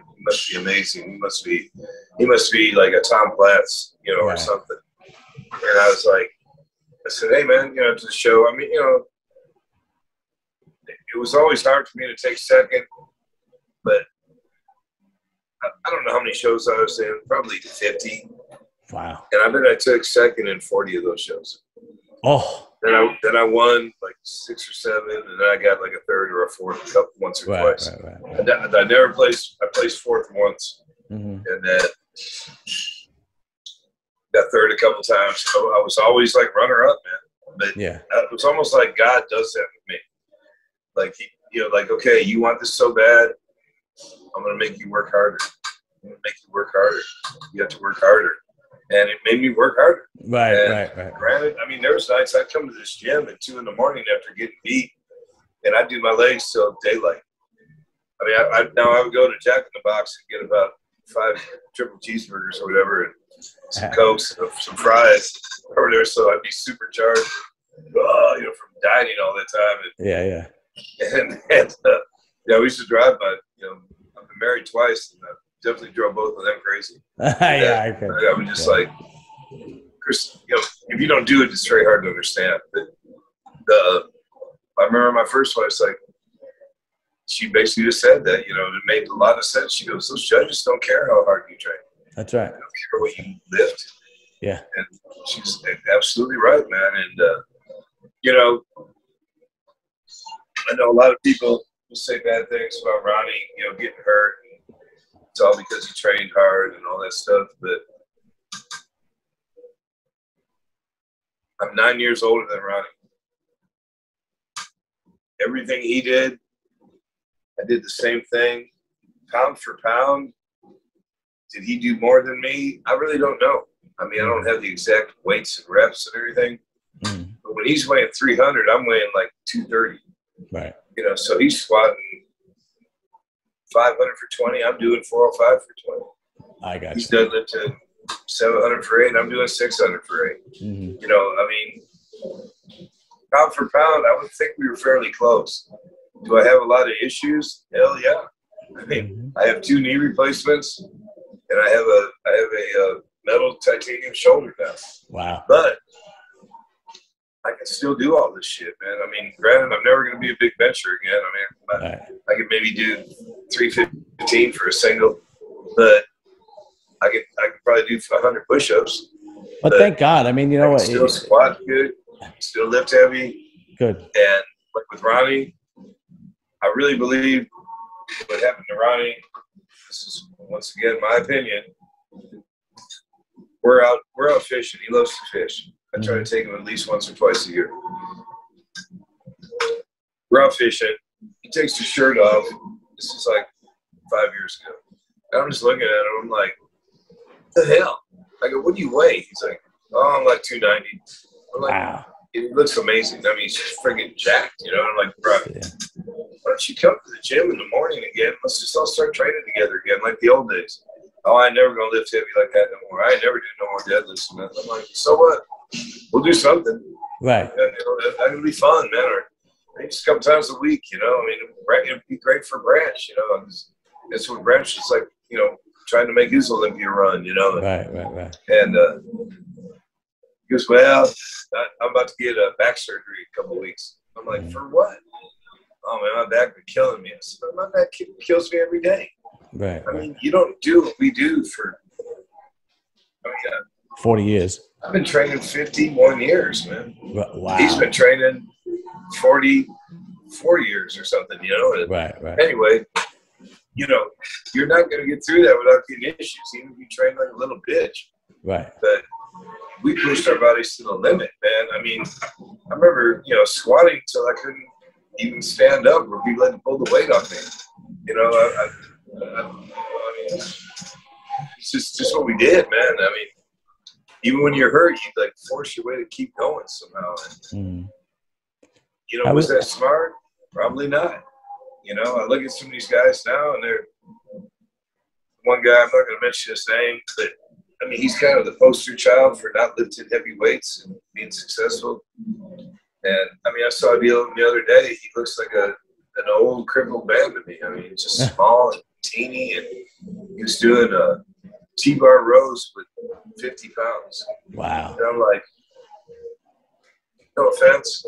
amazing. He must be like a Tom Platz, you know, or something. And I was like, I said, hey man, you know, to the show. I mean, you know, it was always hard for me to take second, but I don't know how many shows I was in, probably 50. Wow. And I bet I took second in 40 of those shows. Oh. Then I won like 6 or 7, and then I got like a third or a fourth a couple once or twice. Right. I never placed. I placed fourth once, and then got third a couple times. So I was always like runner up, man. But it was almost like God does that with me. Like, you know, like, okay, you want this so bad, I'm going to make you work harder. I'm going to make you work harder. You have to work harder. And it made me work harder. Right. Granted, I mean, there was nights I'd come to this gym at 2 in the morning after getting beat, and I do my legs till daylight. I mean, now I would go to Jack in the Box and get about 5 triple cheeseburgers or whatever, and some Cokes, and some fries over there, so I'd be supercharged, from dieting all the time. And, yeah, we used to drive by. I've been married twice, and I definitely drove both of them crazy. I was just like, Chris, if you don't do it, it's very hard to understand. But I remember my first wife was like, she basically just said that, it made a lot of sense. She goes, those judges don't care how hard you train. That's right. They don't care what you lift. Yeah. And she's absolutely right, man. And, I know a lot of people will say bad things about Ronnie, getting hurt. And it's all because he trained hard and all that stuff. But I'm 9 years older than Ronnie. Everything he did, I did the same thing. Pound for pound, did he do more than me? I really don't know. I mean, I don't have the exact weights and reps and everything. But when he's weighing 300, I'm weighing like 230. Right. So he's squatting 500 for 20. I'm doing 405 for 20. I got He's deadlifting 700 for 8, and I'm doing 600 for 8. I mean, pound for pound, I would think we were fairly close. Do I have a lot of issues? Hell yeah. I mean, I have 2 knee replacements, and I have a metal titanium shoulder now. Wow. But I can still do all this shit, man. I mean, granted, I'm never going to be a big bencher again. I mean, I could maybe do 315 for a single, but I could probably do 100 push-ups. But thank God. I mean, you know what? Still squat good, still lift heavy. Good. And like with Ronnie, I really believe what happened to Ronnie, this is once again my opinion, we're out fishing. He loves to fish. I try to take him at least once or twice a year. We're out fishing. He takes his shirt off. This is like 5 years ago. And I'm just looking at him. I'm like, what the hell? I go, what do you weigh? He's like, oh, I'm like 290. I'm like, wow. It looks amazing. I mean, he's friggin' jacked, I'm like, bro, why don't you come to the gym in the morning again? Let's just all start training together again, like the old days. Oh, I ain't never gonna lift heavy like that no more. I ain't never do no more deadlifts. And I'm like, so what? We'll do something. Right. That would be fun, man. Or maybe just a couple times a week, I mean, it'd be great for Branch, That's what Branch is like, trying to make his Olympia run, Right. And he goes, well, I'm about to get a back surgery in a couple of weeks. I'm like, for what? Oh, man, my back been killing me. I said, my back kills me every day. Right. I mean, you don't do what we do for 40 years. I've been training 51 years, man. Wow. He's been training 44 years or something, Right. Anyway, you're not going to get through that without getting issues, even if you train like a little bitch. Right. But we pushed our bodies to the limit, man. I mean, I remember, squatting till I couldn't even stand up where people had to pull the weight off me. I mean, it's just what we did, man. I mean, even when you're hurt, you like force your way to keep going somehow. And, was that smart? Probably not. I look at some of these guys now, and they're one guy, I'm not going to mention his name, but I mean, he's kind of the poster child for not lifting heavy weights and being successful. And I mean, I saw a deal of him the other day. He looks like an old crippled man to me. I mean, he's just small and teeny, and he was doing T-bar rows with 50 pounds. Wow. And I'm like, no offense,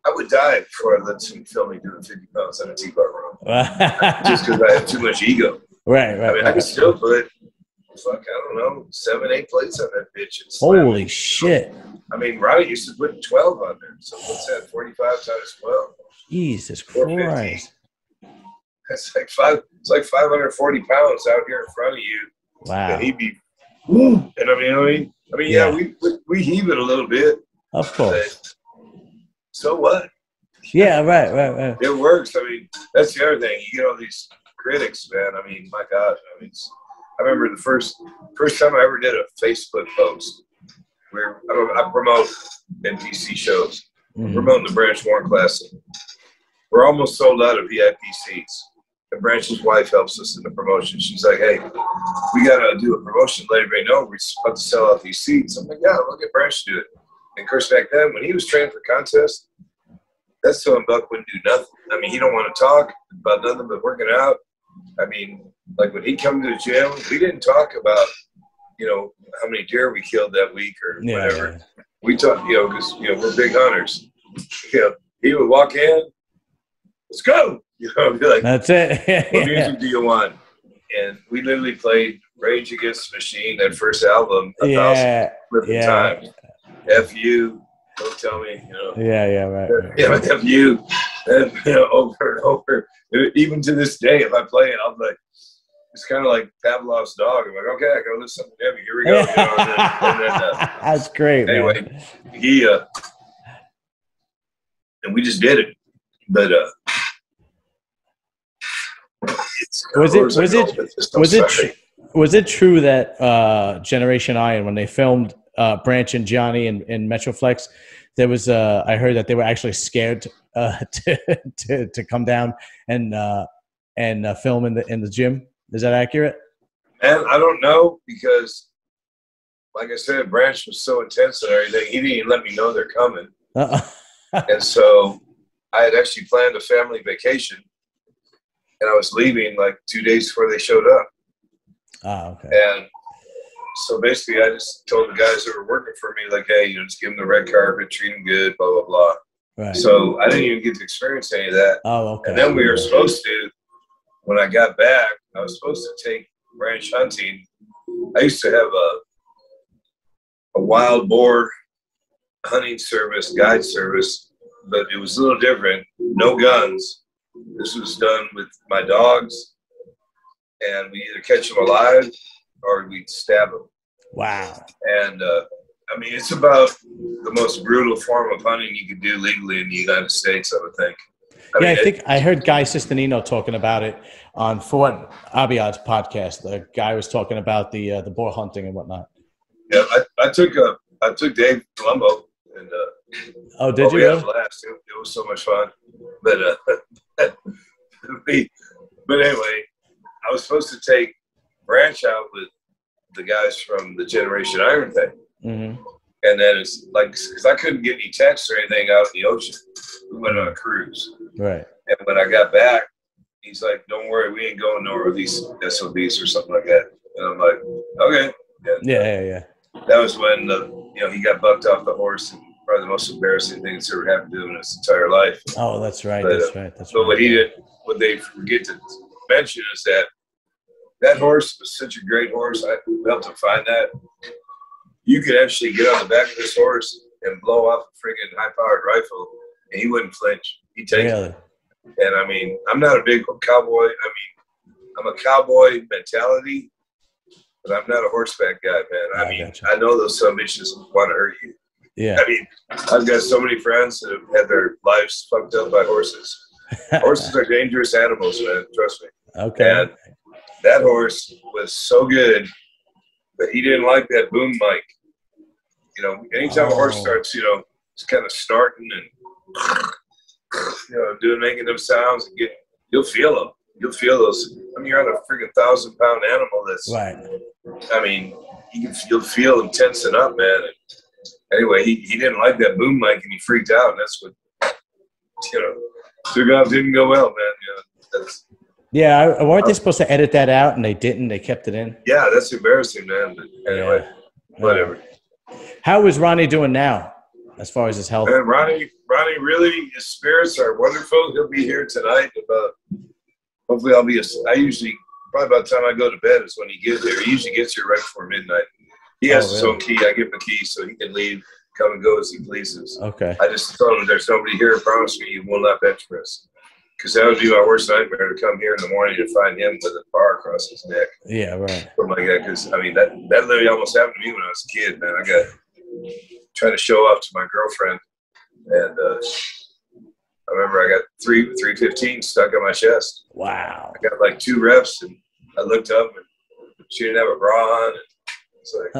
I would die before I let someone film me doing 50 pounds on a T-bar row. Just because I have too much ego. Right. I mean, I can still put, I don't know, 7, 8 plates on that bitch. Holy shit. I mean, Ronnie used to put 12 on there. So what's that, 45 times 12? Jesus Christ. It's like 540 pounds out here in front of you. Wow. And he'd be, and I mean, yeah, we heave it a little bit. Of course. So what? Yeah, right. It works. I mean, that's the other thing. You get all these critics, man. I mean, my God. I mean, I remember the first time I ever did a Facebook post where I promote NPC shows. I'm promoting the Branch Warren Classic. we're almost sold out of VIP seats. And Branch's wife helps us in the promotion. She's like, hey, we got to do a promotion, let everybody know we're about to sell out these seats. I'm like, yeah, look at Branch do it. And of course, back then, when he was training for contests, that's telling Buck wouldn't do nothing. I mean, he don't want to talk about nothing but working out. I mean, like when he come to the gym, we didn't talk about, you know, how many deer we killed that week or whatever. Yeah. We talked, you know, because, you know, we're big hunters. You know, he would walk in, let's go. You know, be like, that's it. What music do you want? And we literally played Rage Against the Machine, that first album, 1,000 flipping times. F.U., don't tell me, you know. Right. Yeah, F.U. And, you know, over and over. Even to this day, if I play it, I'm like, it's kind of like Pavlov's dog. I'm like, okay, I got to listen to something heavy. Here we go. You know, and then, that's great. Anyway, man. He, and we just did it. But, was it true that Generation Iron, when they filmed Branch and Johnny in Metroflex, there was I heard that they were actually scared to come down and film in the gym? Is that accurate? And I don't know, because like I said, Branch was so intense and everything, he didn't even let me know they're coming. And so I had actually planned a family vacation, and I was leaving like 2 days before they showed up. Oh, okay. And so basically I just told the guys that were working for me, like, hey, you know, just give them the red carpet, treat them good, blah, blah, blah. Right. So I didn't even get to experience any of that. Oh, okay. And then we were supposed to, when I got back, I was supposed to take Branch hunting. I used to have a wild boar hunting service, guide service, but it was a little different. No guns. This was done with my dogs, and we either catch them alive or we'd stab them. Wow. And I mean, it's about the most brutal form of hunting you could do legally in the United States, I would think. I think I heard Guy Sistanino talking about it on Fort Abiyad's podcast. The guy was talking about the boar hunting and whatnot. Yeah, I took Dave Colombo, and oh, did you? We had a blast. It was so much fun. But but anyway, I was supposed to take Branch out with the guys from the Generation Iron thing. Mm-hmm. And then it's like, because I couldn't get any texts or anything out in the ocean. We went on a cruise. Right. And when I got back, he's like, don't worry, we ain't going nowhere with these SOBs or something like that. And I'm like, okay. Yeah. That was when, he got bucked off the horse, and probably the most embarrassing thing that's ever happened to him in his entire life. Oh, that's right. But, That's right. But what they forget to mention is that horse was such a great horse. I helped him find that. You could actually get on the back of this horse and blow off a friggin' high-powered rifle, and he wouldn't flinch. He'd take it. And, I mean, I'm not a big cowboy. I mean, I'm a cowboy mentality, but I'm not a horseback guy, man. I mean, I know those some bitches want to hurt you. Yeah. I mean, I've got so many friends that have had their lives fucked up by horses. Horses are dangerous animals, man. Trust me. Okay. And that horse was so good, but he didn't like that boom mic. You know, anytime a horse starts, it's kind of snorting and, making them sounds, you'll feel them. You'll feel those. I mean, you're on a freaking 1,000-pound animal that's, right. I mean, you'll feel them tensing up, man. And anyway, he didn't like that boom mic, and he freaked out, and that's what, didn't go well, man. Yeah, weren't they supposed to edit that out, and they didn't? They kept it in? Yeah, that's embarrassing, man. But anyway, whatever. How is Ronnie doing now, as far as his health? Man, Ronnie really, his spirits are wonderful. He'll be here tonight. Hopefully I usually, probably by the time I go to bed is when he gets here. He usually gets here right before midnight. He has his own key. I give him a key so he can leave, come and go as he pleases. Okay. I just told him there's nobody here. Promise me you will not bench press. Because that would be my worst nightmare, to come here in the morning to find him with a bar across his neck. Yeah, right. Something like that. Because, I mean, that literally almost happened to me when I was a kid, man. I got trying to show off to my girlfriend. And I remember I got 315 stuck on my chest. Wow. I got like 2 reps, and I looked up, and she didn't have a bra on. And it's like,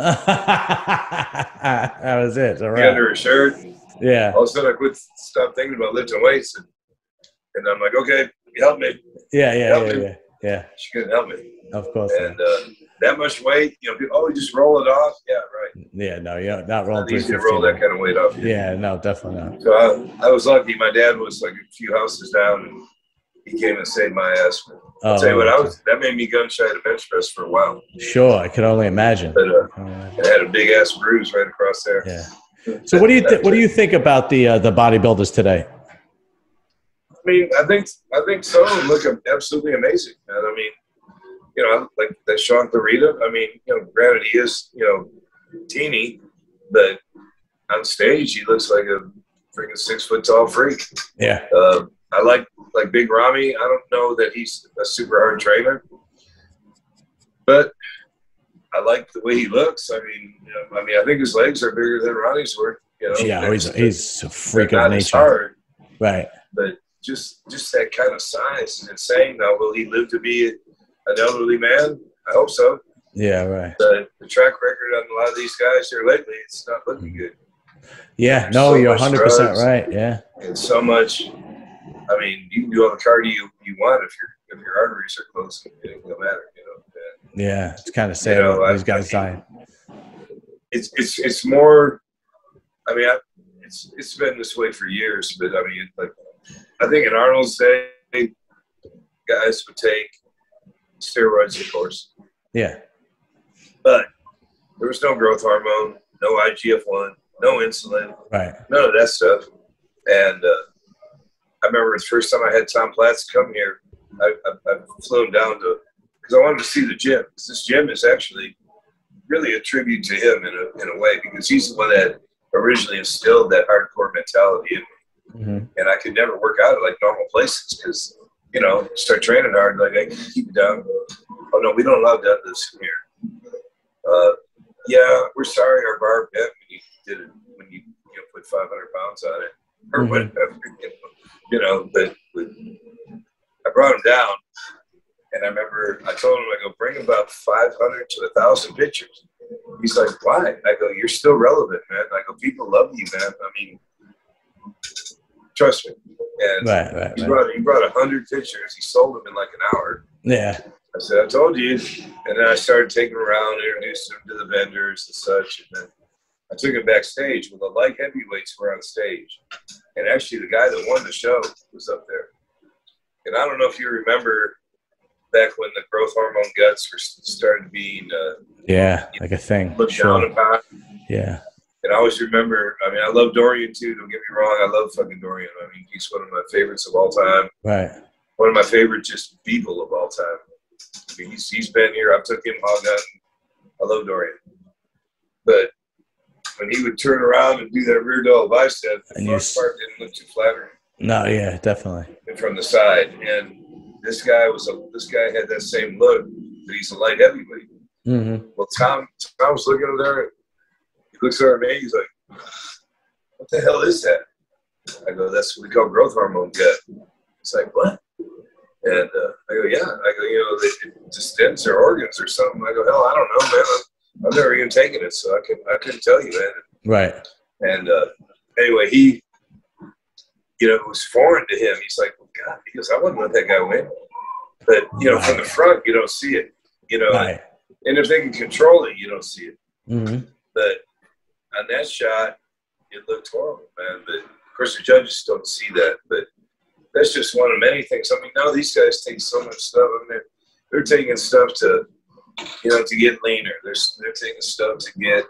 that was it. All right. Under her shirt. Yeah. All of a sudden, I stopped thinking about lifting weights, and And I'm like, okay, help me. Yeah. She couldn't help me. Of course. And that much weight, you know, people, oh, you just roll it off. Yeah, right. Yeah, no, you're not rolling. It's easy to roll that kind of weight off. Yeah, no, definitely not. So I was lucky. My dad was like a few houses down, and he came and saved my ass. I'll tell you what, that made me gun shy to bench press for a while. Sure, I could only imagine. But I had a big ass bruise right across there. Yeah. So what do you think about the bodybuilders today? I mean, I think some of them look absolutely amazing, man. I mean, you know, like that Sean Clarita. I mean, you know, granted he is, you know, teeny, but on stage he looks like a freaking 6 foot tall freak. Yeah. I like Big Ramy. I don't know that he's a super hard trainer, but I like the way he looks. I mean, you know, I think his legs are bigger than Ronnie's were. You know, yeah, he's a freak of nature. Hard, right. But just that kind of size is insane. Now, will he live to be an elderly man? I hope so. Yeah, right. The track record on a lot of these guys here lately, it's not looking good. Yeah, no, you're 100% right. Yeah, and so much. I mean, you can do all the cardio you want if your arteries are closed. It don't matter, you know. Yeah, it's kind of sad. You know, these guys dying. It's more. I mean, it's been this way for years, but I mean, like, I think in Arnold's day, guys would take steroids, of course. Yeah. But there was no growth hormone, no IGF-1, no insulin, right? None of that stuff. And I remember the first time I had Tom Platz come here, I flew him down because I wanted to see the gym. Because this gym is actually really a tribute to him in a way, because he's the one that originally instilled that hardcore mentality in me. Mm-hmm. And I could never work out at like normal places because, you know, start training hard, like, I can keep it down. Oh no, we don't allow deadlifts here. Yeah, we're sorry, our bar bent when you put 500 pounds on it or whatever, you know. But I brought him down, and I remember I told him, I go, bring about 500 to 1,000 pictures. He's like, why? I go, you're still relevant, man. I go, people love you, man. I mean, trust me. And he brought 100 pictures. He sold them in like an hour. Yeah. I said, I told you. And then I started taking him around, introducing him to the vendors and such. And then I took him backstage when the light heavyweights were on stage. And actually the guy that won the show was up there. And I don't know if you remember back when the growth hormone guts were started being like a thing. Looked down upon. Yeah. And I always remember, I mean, I love Dorian too, don't get me wrong. I love fucking Dorian. I mean, he's one of my favorites of all time. Right. One of my favorite just people of all time. I mean, he's been here. I took him hog hunting. I love Dorian. But when he would turn around and do that rear delt bicep, the front part didn't look too flattering. No, yeah, definitely. And from the side. And this guy had that same look, but he's a light heavyweight. Mm-hmm. Well, Tom was looking over there. He looks over at me. He's like, what the hell is that? I go, that's what we call growth hormone gut. He's like, what? And I go, yeah. I go, you know, it distends their organs or something. I go, hell, I don't know, man. I've never even taken it, so I couldn't tell you, man. Right. And anyway, he, you know, it was foreign to him. He's like, well, God, he goes, I wouldn't let that guy win. But, you know, from the front, you don't see it, you know. Right. And if they can control it, you don't see it. Mm-hmm. But on that shot, it looked horrible, man. But, of course, the judges don't see that. But that's just one of many things. I mean, now these guys take so much stuff. I mean, they're taking stuff to, you know, to get leaner. They're taking stuff to get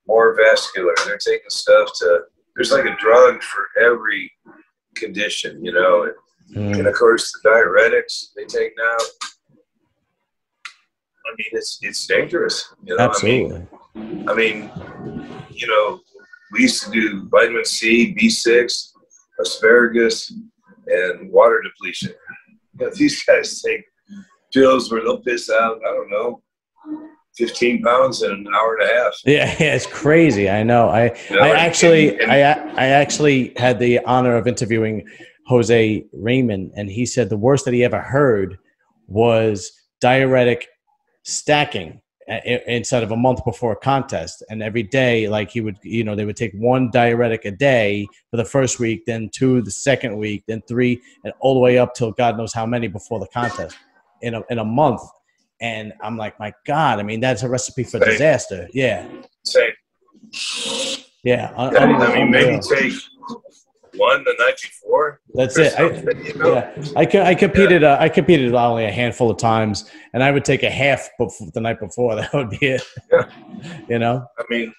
more vascular. They're taking stuff to – there's like a drug for every condition, you know. And, of course, the diuretics they take now, I mean, it's dangerous. You know? Absolutely. I mean, you know, we used to do vitamin C, B6, asparagus, and water depletion. You know, these guys take pills where they'll piss out, I don't know, 15 pounds in an hour and a half. Yeah, it's crazy. I know. I actually had the honor of interviewing Jose Raymond, and he said the worst that he ever heard was diuretic stacking. instead of a month before a contest. And every day, like he would, you know, they would take 1 diuretic a day for the first week, then 2 the second week, then 3, and all the way up till God knows how many before the contest in a month. And I'm like, my God, I mean, that's a recipe for disaster. Yeah. Same. Yeah. I mean, maybe take 1 the night before. That's it. I competed. I competed only a handful of times, and I would take a half the night before. That would be it. Yeah. You know. I mean,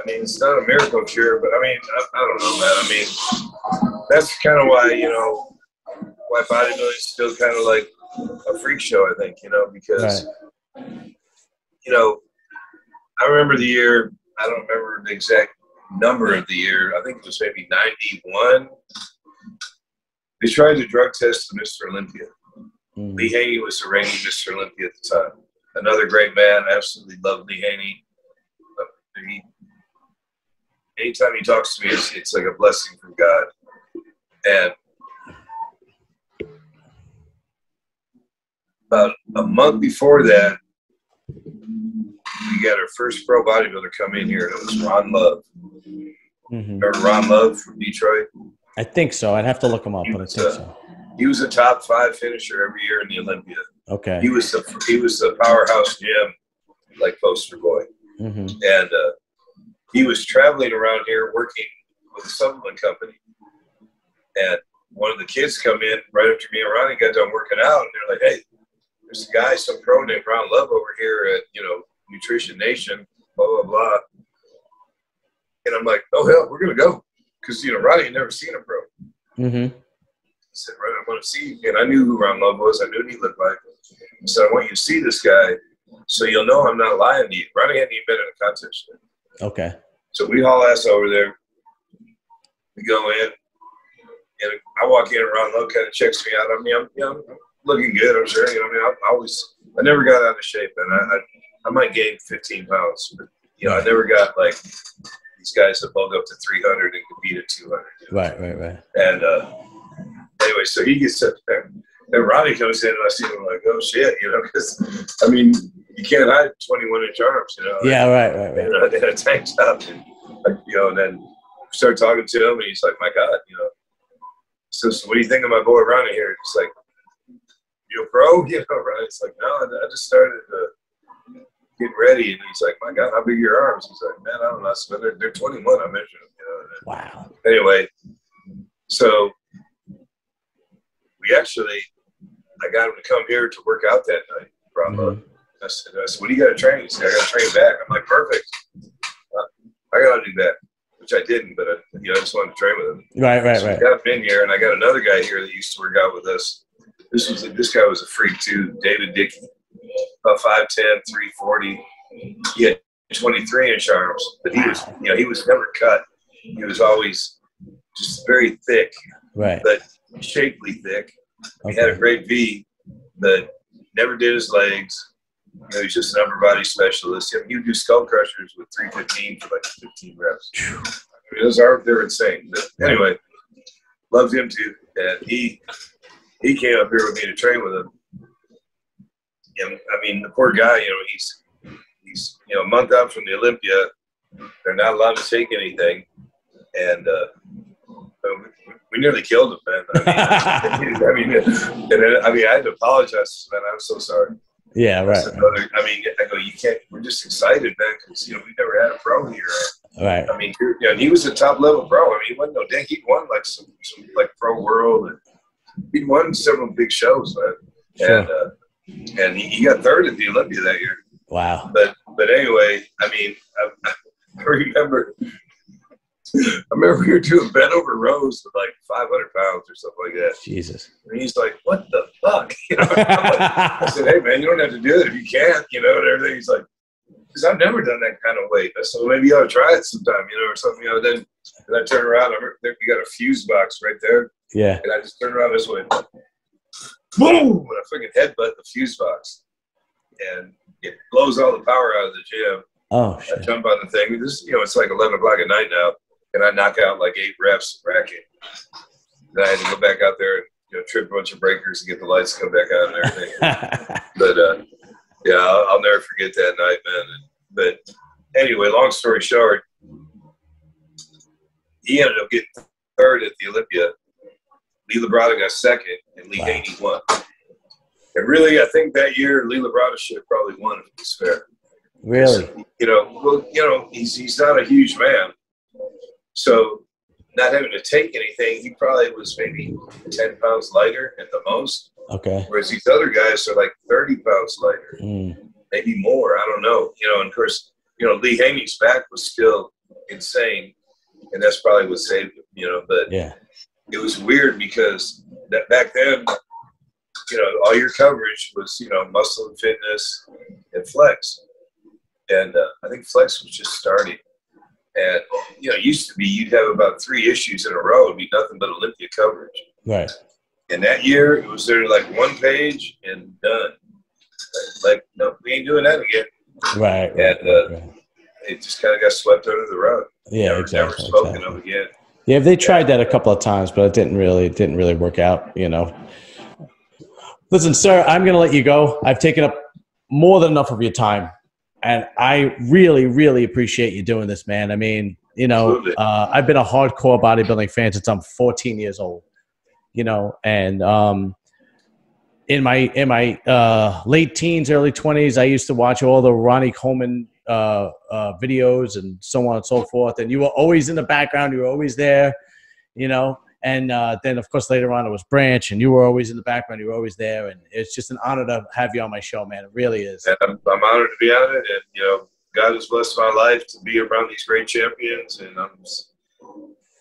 it's not a miracle cure, but I mean, I don't know, man. I mean, that's kind of why, you know, why bodybuilding is still kind of like a freak show, I think, you know, because, you know, I remember the year, I don't remember the exact number of the year, I think it was maybe 91. They tried to drug test Mr. Olympia. Lee Haney was the reigning Mr. Olympia at the time. Another great man, absolutely loved Lee Haney. Anytime he talks to me, it's like a blessing from God. And about a month before that, we got our first pro bodybuilder come in here, and it was Ron Love. Remember Ron Love from Detroit? I think so. I'd have to look him up, but I think so. He was a top 5 finisher every year in the Olympia. Okay. He was the powerhouse gym, like poster boy. And he was traveling around here working with a supplement company. And one of the kids come in right after me and Ronnie got done working out, and they're like, "Hey, there's a guy, some pro named Ron Love over here at, you know, Nutrition Nation, blah, blah, blah." And I'm like, "Oh, hell, we're going to go." Because, you know, Ronnie had never seen a pro. He said, "Right, I want to see you." And I knew who Ron Love was. I knew what he looked like. He said, "I want you to see this guy so you'll know I'm not lying to you." Ronnie hadn't even been in a contest yet. Okay. So we haul ass over there. We go in. And I walk in and Ron Love kind of checks me out. I mean, I'm looking good, I'm sure. You know, I mean, I never got out of shape, and I might gain 15 pounds, but, you know, I never got like these guys that bulk up to 300 and compete at 200. You know? Right. And anyway, so he gets up there, and Ronnie comes in, and I see him like, "Oh shit," you know, because I mean, you can't hide 21-inch arms, you know. Yeah, right. And a tank top, and, you know, and then we start talking to him, and he's like, "My God," you know. So what do you think of my boy Ronnie here? It's like, "You a pro?" You know, right? It's like, "No, I just started getting ready." And he's like, "My God, how big are your arms?" He's like, "Man, I don't know. So they're 21. I measured them." You know? Wow. Anyway, so I got him to come here to work out that night. I said, "What do you got to train?" He said, "I got to train back." I'm like, "Perfect. I got to do that." Which I didn't, but I just wanted to train with him. Right. So I got him in here, and I got another guy here that used to work out with us. This guy was a freak too, David Dickey, about 5'10", 340. He had 23-inch arms, but he was never cut. He was always just very thick, but shapely thick. He had a great V, but never did his legs. You know, he's just an upper body specialist. He would do skull crushers with 315 for like 15 reps. I mean, those arms, they're insane. But anyway, loved him too. And he came up here with me to train with him. And I mean, the poor guy, you know, he's you know, a month out from the Olympia. They're not allowed to take anything. And we nearly killed him, man. I mean, I had to apologize, man. I'm so sorry. Yeah, right. I mean, I go, you can't. We're just excited, man, because you know we never had a pro here. Right. I mean, you know, he was a top level pro. I mean, he wasn't no dink. He won like some like Pro World, and he won several big shows, man. Sure. And he got third at the Olympia that year. Wow. But anyway, I mean, I remember we were doing bent over rows with like 500 pounds or something like that. Jesus. And he's like, "What the fuck?" You know, I said, "Hey, man, you don't have to do it if you can't," you know, and everything. He's like, "Because I've never done that kind of weight. So maybe you ought to try it sometime, you know, or something." You know, then I turn around. We got a fuse box right there. Yeah. And I just turn around this way. Boom! And I freaking headbutt the fuse box. And it blows all the power out of the gym. Oh, shit. I jump on the thing. You know, it's like 11 o'clock at night now. And I knock out like 8 reps bracket. Then I had to go back out there and, you know, trip a bunch of breakers and get the lights to come back on and everything. But Yeah, I'll never forget that night, man. But anyway, long story short, he ended up getting third at the Olympia. Lee Labrada got second, and Lee Haney won. And really, I think that year Lee Labrada should have probably won if it was fair. Really? He's not a huge man, so not having to take anything, he probably was maybe 10 pounds lighter at the most. Okay. Whereas these other guys are like 30 pounds lighter, maybe more. I don't know. And of course, Lee Haney's back was still insane, and that's probably what saved him. But yeah, it was weird because that back then, all your coverage was, muscle and fitness and flex. And I think flex was just starting. And, it used to be you'd have about 3 issues in a row. It'd be nothing but Olympia coverage. Right. And that year, it was there like 1 page and done. Like, no, we ain't doing that again. Right. And it just kind of got swept under the rug. Yeah, Never spoken of again. Yeah, they tried that a couple of times, but it didn't really work out, Listen, sir, I'm going to let you go. I've taken up more than enough of your time, and I really, really appreciate you doing this, man. I mean, I've been a hardcore bodybuilding fan since I'm 14 years old, and in my late teens, early 20s, I used to watch all the Ronnie Coleman videos and so on and so forth. And you were always in the background. You were always there, And then, of course, later on it was Branch, and you were always in the background. You were always there. And it's just an honor to have you on my show, man. It really is. And I'm honored to be on it. And, God has blessed my life to be around these great champions. And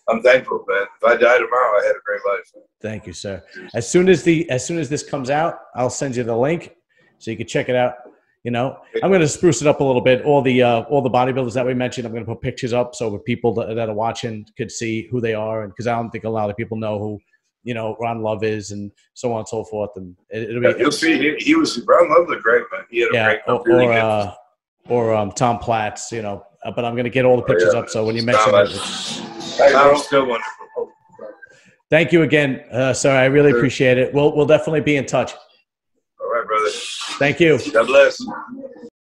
I'm thankful, man. If I die tomorrow, I had a great life. Thank you, sir. As soon as this comes out, I'll send you the link so you can check it out. I'm going to spruce it up a little bit. All the bodybuilders that we mentioned, I'm going to put pictures up so people that are watching could see who they are, and because I don't think a lot of people know who Ron Love is, and so on and so forth. And it'll be. You'll see. He was Ron Love was great, man. He had a great. Or Tom Platts, But I'm going to get all the pictures up. So when you mention it, Tom's still wonderful. Thank you again, sir. I really appreciate it. We'll definitely be in touch. All right, brother. Thank you. God bless.